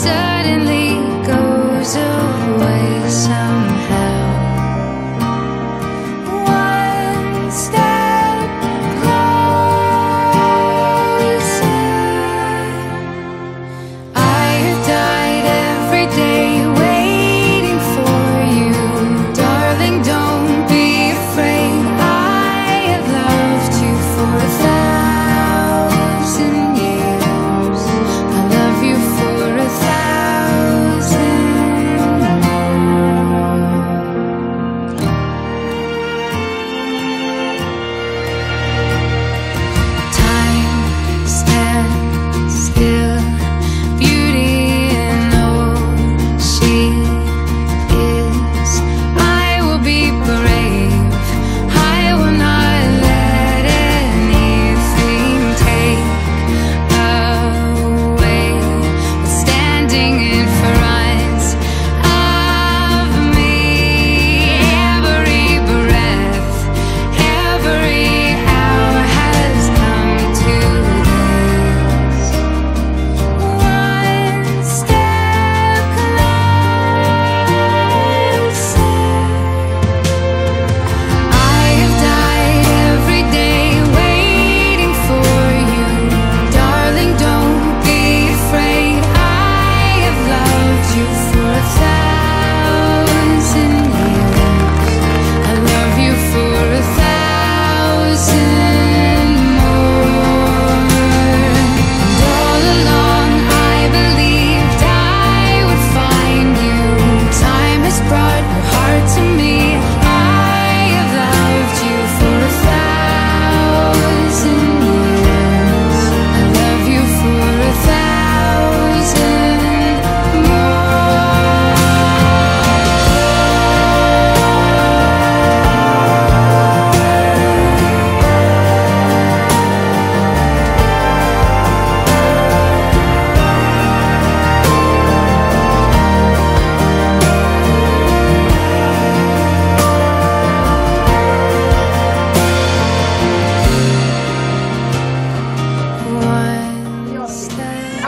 suddenly goes away somehow.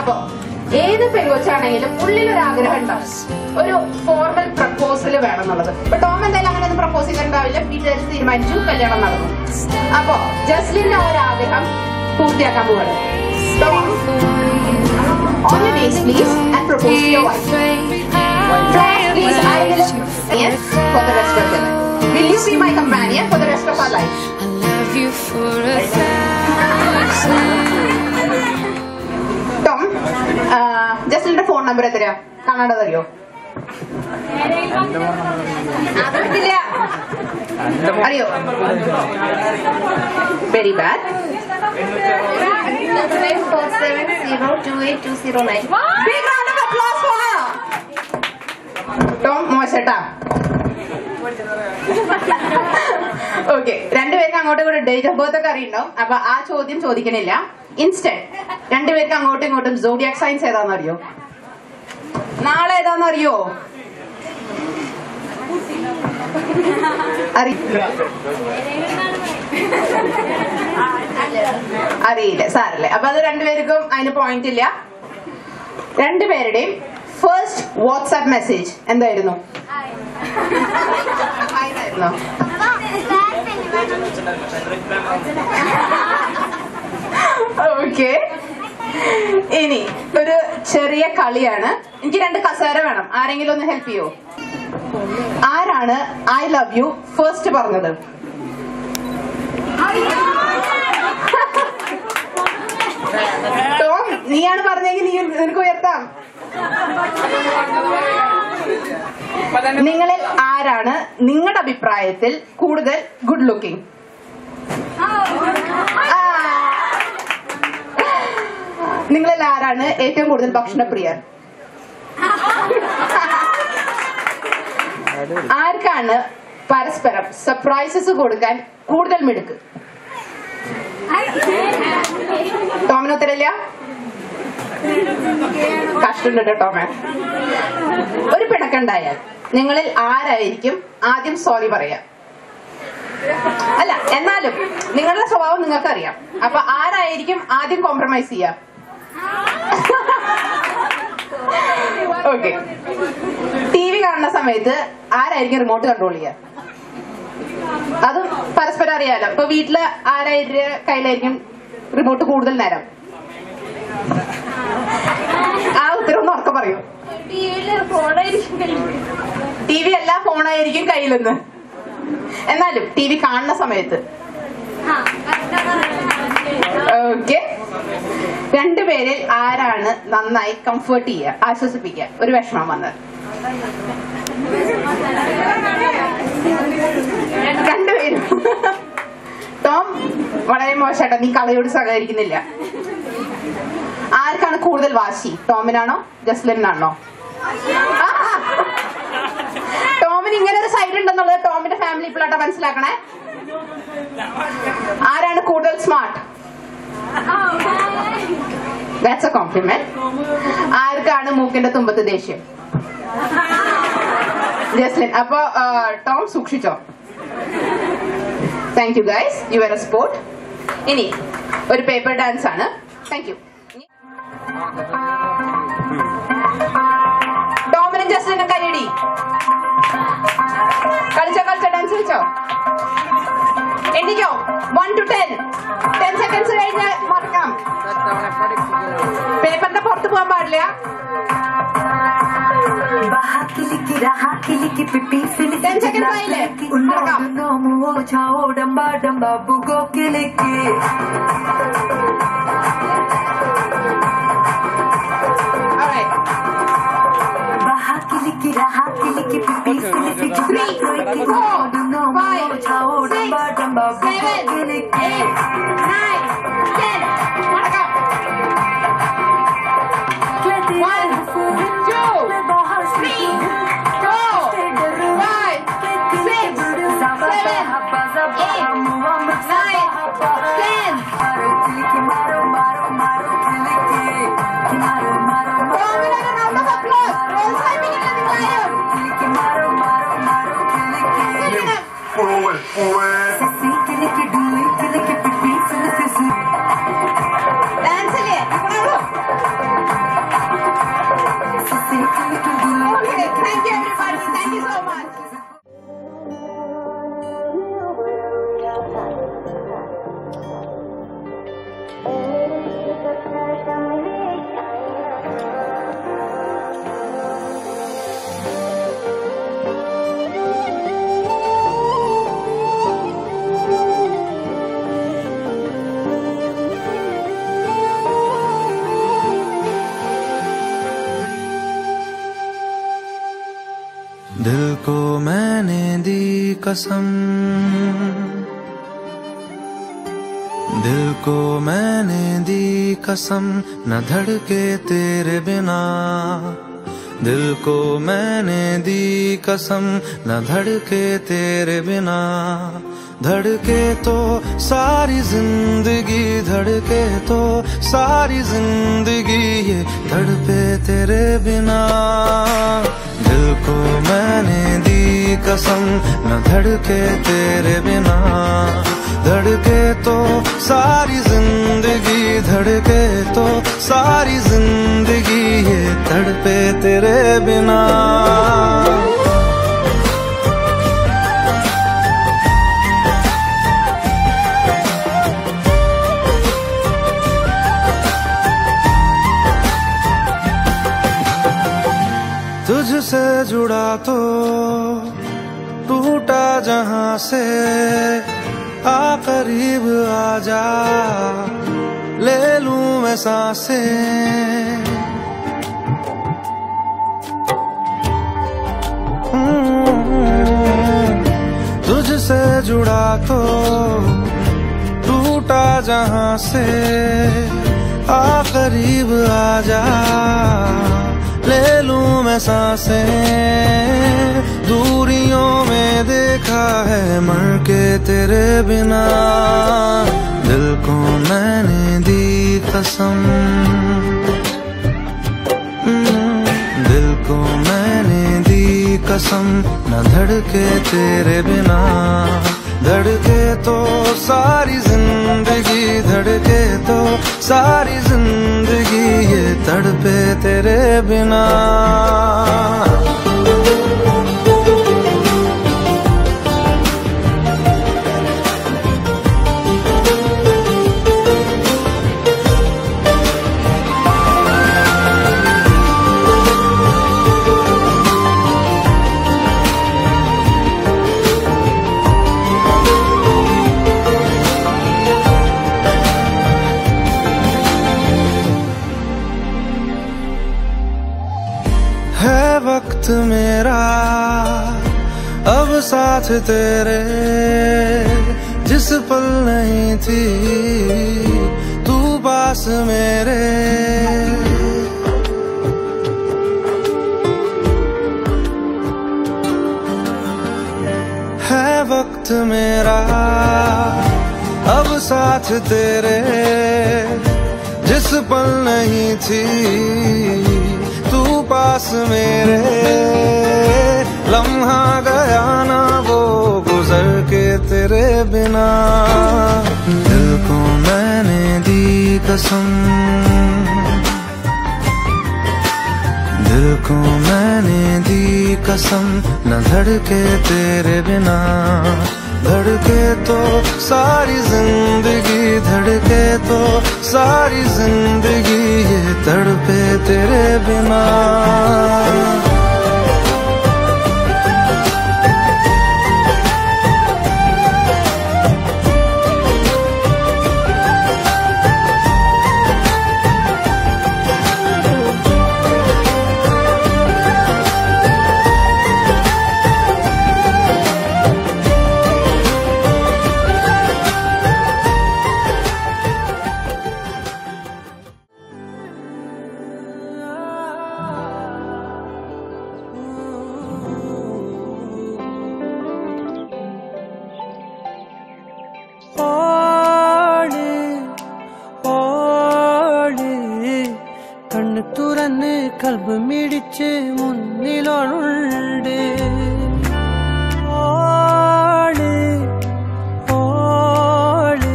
അപ്പൊ ഏത് പെങ്കൊച്ചാണെങ്കിലും ഉള്ളിലൊരാഗ്രഹം ഉണ്ടാവും, ഒരു formal proposal വേണം എന്നുള്ളത്. ഇപ്പൊ Tom എന്തായാലും അങ്ങനെ ഒന്നും പ്രപ്പോസ് ചെയ്തിട്ടുണ്ടാവില്ല, വീട്ടുകാർ തീരുമാനിച്ചു, കല്യാണം നടന്നു. അപ്പൊ ജസ്ലിന്റെ ആ ഒരു ആഗ്രഹം പൂർത്തിയാക്കാൻ പോവാണ്. On your knees, please, and propose to your wife. Please, I will yes for the rest of your life. Will you be my companion for the rest of our life? I love you for 1,000. Tom, ജസ്ലിന്റെ phone number എത്രയാ? കാണാണ്ടത് അറിയോ? അറിയോ? Very bad. 47028209. Big round of applause for her. Tom, മോശട്ടാ. Okay, രണ്ടുപേർക്ക് അങ്ങോട്ടും ഇങ്ങോട്ടും date of birth ഒക്കെ അറിയണ്ടാവും. അപ്പൊ ആ ചോദ്യം ചോദിക്കണില്ല. ഇൻസ്റ്റന്റ് രണ്ടുപേർക്ക് അങ്ങോട്ടും ഇങ്ങോട്ടും സോഡിയാക് സയൻസ് ഏതാണെന്ന് അറിയോ? നാളെ ഏതാണെന്ന് അറിയോ? അറിയില്ല, സാരല്ലേ. അപ്പൊ അത് രണ്ടുപേർക്കും അതിന് പോയിന്റ് ഇല്ല. രണ്ടുപേരുടെയും ഫസ്റ്റ് വാട്സാപ്പ് മെസ്സേജ് എന്തായിരുന്നു? ഓക്കെ, ഇനി ഒരു ചെറിയ കളിയാണ്. എനിക്ക് 2 കസേര വേണം, ആരെങ്കിലും ഒന്ന് ഹെൽപ്പ് ചെയ്യോ? ആരാണ് ഐ ലവ് യു ഫസ്റ്റ് പറഞ്ഞത്? ടോം, നീയാണ് പറഞ്ഞെങ്കിൽ നിനക്ക് ഉയർത്താം. നിങ്ങളിൽ ആരാണ് നിങ്ങളുടെ അഭിപ്രായത്തിൽ കൂടുതൽ ഗുഡ് ലുക്കിംഗ്? നിങ്ങളിൽ ആരാണ് ഏറ്റവും കൂടുതൽ ഭക്ഷണപ്രിയർ? ആർക്കാണ് പരസ്പരം സർപ്രൈസസ് കൊടുക്കാൻ കൂടുതൽ മിടുക്ക്? ടോമിന് ഉത്തരമില്ല? കഷ്ടമുണ്ട് കേട്ടോ ടോമേ. ഒരു പിണക്കുണ്ടായാൽ നിങ്ങളിൽ ആരായിരിക്കും ആദ്യം സോറി പറയാ? അല്ല, എന്നാലും നിങ്ങളുടെ സ്വഭാവം നിങ്ങൾക്കറിയാം. അപ്പൊ ആരായിരിക്കും ആദ്യം കോംപ്രമൈസ് ചെയ്യാ? ഓക്കെ, TV കാണുന്ന സമയത്ത് ആരായിരിക്കും റിമോട്ട് കൺട്രോൾ ചെയ്യാ? അതും പരസ്പരം അറിയാലോ. ഇപ്പൊ വീട്ടില് ആരായിട്ട് കയ്യിലായിരിക്കും റിമോട്ട് കൂടുതൽ നേരം? ആ ഉത്തരം ഒന്ന് ഉറക്കം പറയൂ. TV അല്ല, ഫോണായിരിക്കും കയ്യിലെന്ന്. എന്നാലും TV കാണുന്ന സമയത്ത് ഓക്കെ, രണ്ടുപേരിൽ ആരാണ് നന്നായി കംഫേർട്ട് ചെയ്യുക, ആശ്വസിപ്പിക്കുക ഒരു വിഷമം വന്നത്? രണ്ടുപേരും. ടോം വളരെ മോശമായിട്ടോ, നീ കളയോട് സഹകരിക്കുന്നില്ല. ആർക്കാണ് കൂടുതൽ വാശി, ടോമിനാണോ ജസ്ലിനാണോ? ടോമിന് ഇങ്ങനെ ഒരു സൈഡ് ഉണ്ടെന്നുള്ളത് ടോമിന്റെ ഫാമിലി ഇപ്പോഴാട്ടോ മനസ്സിലാക്കണേ. ആരാണ് കൂടുതൽ സ്മാർട്ട്? That's A complement. ആർക്കാണ് മൂക്കിന്റെ തുമ്പത്ത് ദേഷ്യം? ജസ്ലിൻ. അപ്പൊ ടോം സൂക്ഷിച്ചോ. Thank you guys, you are a sport. ഇനി ഒരു പേപ്പർ ഡാൻസ് ആണ്. Thank you. ടോമിനും ജസ്ലിനും കൈയടി. കളിച്ചോ ഡാൻസ് കളിച്ചോ. എണ്ണിക്കോ 1 to 10. 10 സെക്കൻഡ്സ് കഴിഞ്ഞാൽ മറക്കാം. പേപ്പറിന്റെ പുറത്ത് പോകാൻ പാടില്ല. 10 സെക്കൻഡ്സ് ആയില്ലേ? മറക്കാം. को मैंने दी कसम, दिल को मैंने दी कसम, न धड़के तेरे बिना। दिल को मैंने दी कसम, न धड़के तेरे बिना। धड़के तो सारी जिंदगी, धड़के तो सारी जिंदगी, ये धड़पे तेरे बिना। दिल को मैंने दी कसम, न धड़के तेरे बिना। धड़के तो सारी जिंदगी, धड़के तो सारी जिंदगी, ये धड़पे तेरे बिना। तुझसे जुड़ा तो टूटा जहां से, आ करीब आजा, ले लूं मैं सांसें। तुझसे जुड़ा तो टूटा जहां से, आ करीब आजा, ले लूं मैं सांसें। दूरियों में देखा है मर के तेरे बिना। दिल को मैंने दी कसम, दिल को मैंने दी कसम, न धड़के तेरे बिना। धड़के तो सारी जिंदगी, धड़के तो सारी जिंदगी, ये तड़पे तेरे बिना। वक्त मेरा अब साथ तेरे, जिस पल नहीं थी तू पास मेरे। है वक्त मेरा अब साथ तेरे, जिस पल नहीं थी तू पास मेरे। लम्हा गया ना वो गुजर के तेरे बिना। दिल को मैंने दी कसम, दिल को मैंने दी कसम, न धड़के तेरे बिना। धड़के तो सारी जिंदगी, धड़के तो सारी जिंदगी, ये तड़पे तेरे बिना। തുറന്ന് കൽബ് മിടിച്ച് മുന്നിലുണ്ട്. ഓള് ഓള്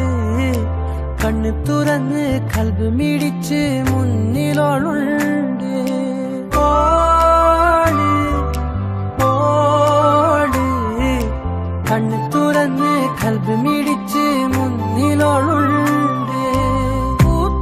കണ്ണ് തുറന്ന് കൽബ് മിടിച്ച് മുന്നിലുണ്ട്. ഓള് ഓള് കണ്ണ് തുറന്ന് കൽബ് മിടിച്ച് മുന്നിലുണ്ട്. Oh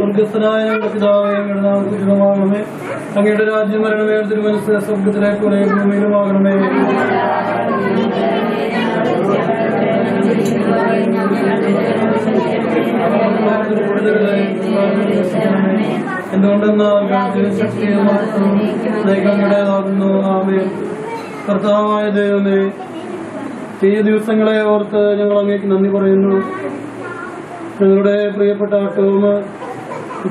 സ്വർഗസ്ഥനായ ഞങ്ങളുടെ പിതാവേ, അങ്ങയുടെ നാമം പൂജിതമാകണമേ. അങ്ങയുടെ രാജ്യം വരണമേ. തിരുമനസ്സ് സ്വർഗത്തിലെ പോലെ ഭൂമിയിലുമാകണമേ. എന്തുകൊണ്ടെന്നാൽ ശക്തിയും നൈകങ്ങളുടേതാകുന്നു. ആമേൻ. കർത്താവായ ദൈവമേ, ഈ ദിവസങ്ങളെ ഓർത്ത് ഞങ്ങൾ അങ്ങേക്ക് നന്ദി പറയുന്നു. ഞങ്ങളുടെ പ്രിയപ്പെട്ട ടോം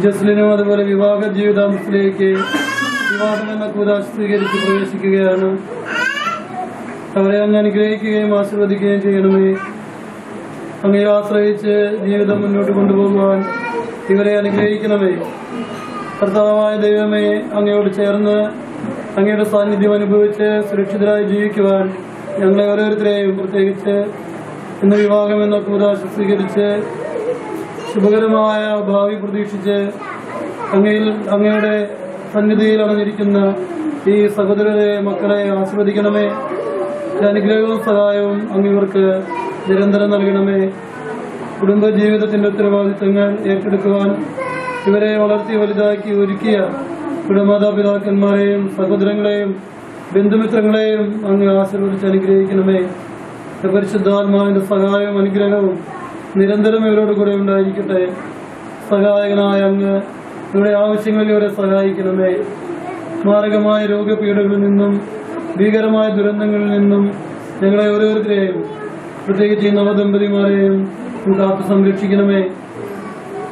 ജസ്ലിനും അതുപോലെ വിവാഹ ജീവിതാംശത്തിലേക്ക് വിവാഹം എന്ന കൂതാശ സ്വീകരിച്ച് പ്രവേശിക്കുകയാണ്. അവരെ അങ്ങ് അനുഗ്രഹിക്കുകയും ആശീർവദിക്കുകയും ചെയ്യണമേ. അങ്ങയെ ആശ്രയിച്ച് ജീവിതം മുന്നോട്ട് കൊണ്ടുപോകുവാൻ ഇവരെ അനുഗ്രഹിക്കണമേ. കർത്താവായ ദൈവമേ, അങ്ങയോട് ചേർന്ന് അങ്ങയുടെ സാന്നിധ്യം അനുഭവിച്ച് സുരക്ഷിതരായി ജീവിക്കുവാൻ ഞങ്ങളെ ഓരോരുത്തരെയും, പ്രത്യേകിച്ച് ഇന്ന് വിവാഹം എന്ന കൂതാശ സ്വീകരിച്ച് ശുഭകരമായ ഭാവി പ്രതീക്ഷിച്ച് അങ്ങയുടെ സന്നിധിയിൽ അണഞ്ഞിരിക്കുന്ന ഈ സഹോദരരെ, മക്കളെ ആശീർവദിക്കണമേ. അനുഗ്രഹവും സഹായവും അങ്ങിവർക്ക് നിരന്തരം നൽകണമേ. കുടുംബജീവിതത്തിന്റെ ഉത്തരവാദിത്തങ്ങൾ ഏറ്റെടുക്കുവാൻ ഇവരെ വളർത്തി വലുതാക്കി ഒരുക്കിയ മാതാപിതാക്കന്മാരെയും സഹോദരങ്ങളെയും ബന്ധുമിത്രങ്ങളെയും അങ്ങ് ആശീർവദിച്ച് അനുഗ്രഹിക്കണമേ. പരിശുദ്ധാത്മാവിന്റെ സഹായവും അനുഗ്രഹവും നിരന്തരം ഇവരോട് കൂടെ ഉണ്ടായിരിക്കട്ടെ. സഹായകനായ അങ്ങ് ഇവരുടെ ആവശ്യങ്ങളിൽ ഇവരെ സഹായിക്കണമേ. മാരകമായ രോഗപീഠകളിൽ നിന്നും ഭീകരമായ ദുരന്തങ്ങളിൽ നിന്നും ഞങ്ങളെ ഓരോരുത്തരെയും, പ്രത്യേകിച്ച് ഈ നവദമ്പതിമാരെയും കാത്തു സംരക്ഷിക്കണമേ.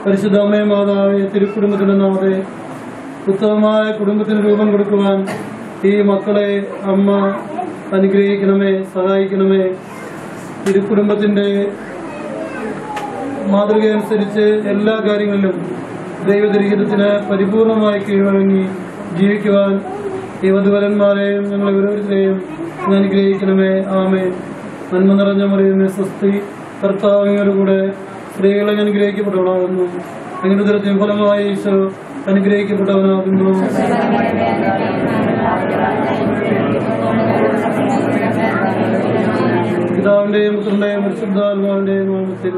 പരിശുദ്ധ അമ്മേ മാതാവേ, തിരുക്കുടുംബത്തിന്റെ നാഥേ, ഉത്തമമായ കുടുംബത്തിന് രൂപം കൊടുക്കുവാൻ ഈ മക്കളെ അമ്മ അനുഗ്രഹിക്കണമേ, സഹായിക്കണമേ. തിരുക്കുടുംബത്തിന്റെ മാതൃകയനുസരിച്ച് എല്ലാ കാര്യങ്ങളിലും ദൈവദരിഹിതത്തിന് പരിപൂർണമായി കീഴ്വഴങ്ങി ജീവിക്കുവാൻ ഈ വധുവരന്മാരെയും ഞങ്ങൾ ഓരോരുത്തരെയും അനുഗ്രഹിക്കണമേ. ആമേൻ. നന്മ നിറഞ്ഞ മറിയമേ, സ്വസ്തി, കർത്താവിനോട് കൂടെ സ്ത്രീകളെ അനുഗ്രഹിക്കപ്പെട്ടവനാകുന്നു. അങ്ങനെ തരത്തിൽ ഫലമായി ഈശോ അനുഗ്രഹിക്കപ്പെട്ടവനാകുന്നു. പിതാവിന്റെയും പുത്രന്റെയും പരിശുദ്ധാത്മാവിന്റെയും നാമത്തിൽ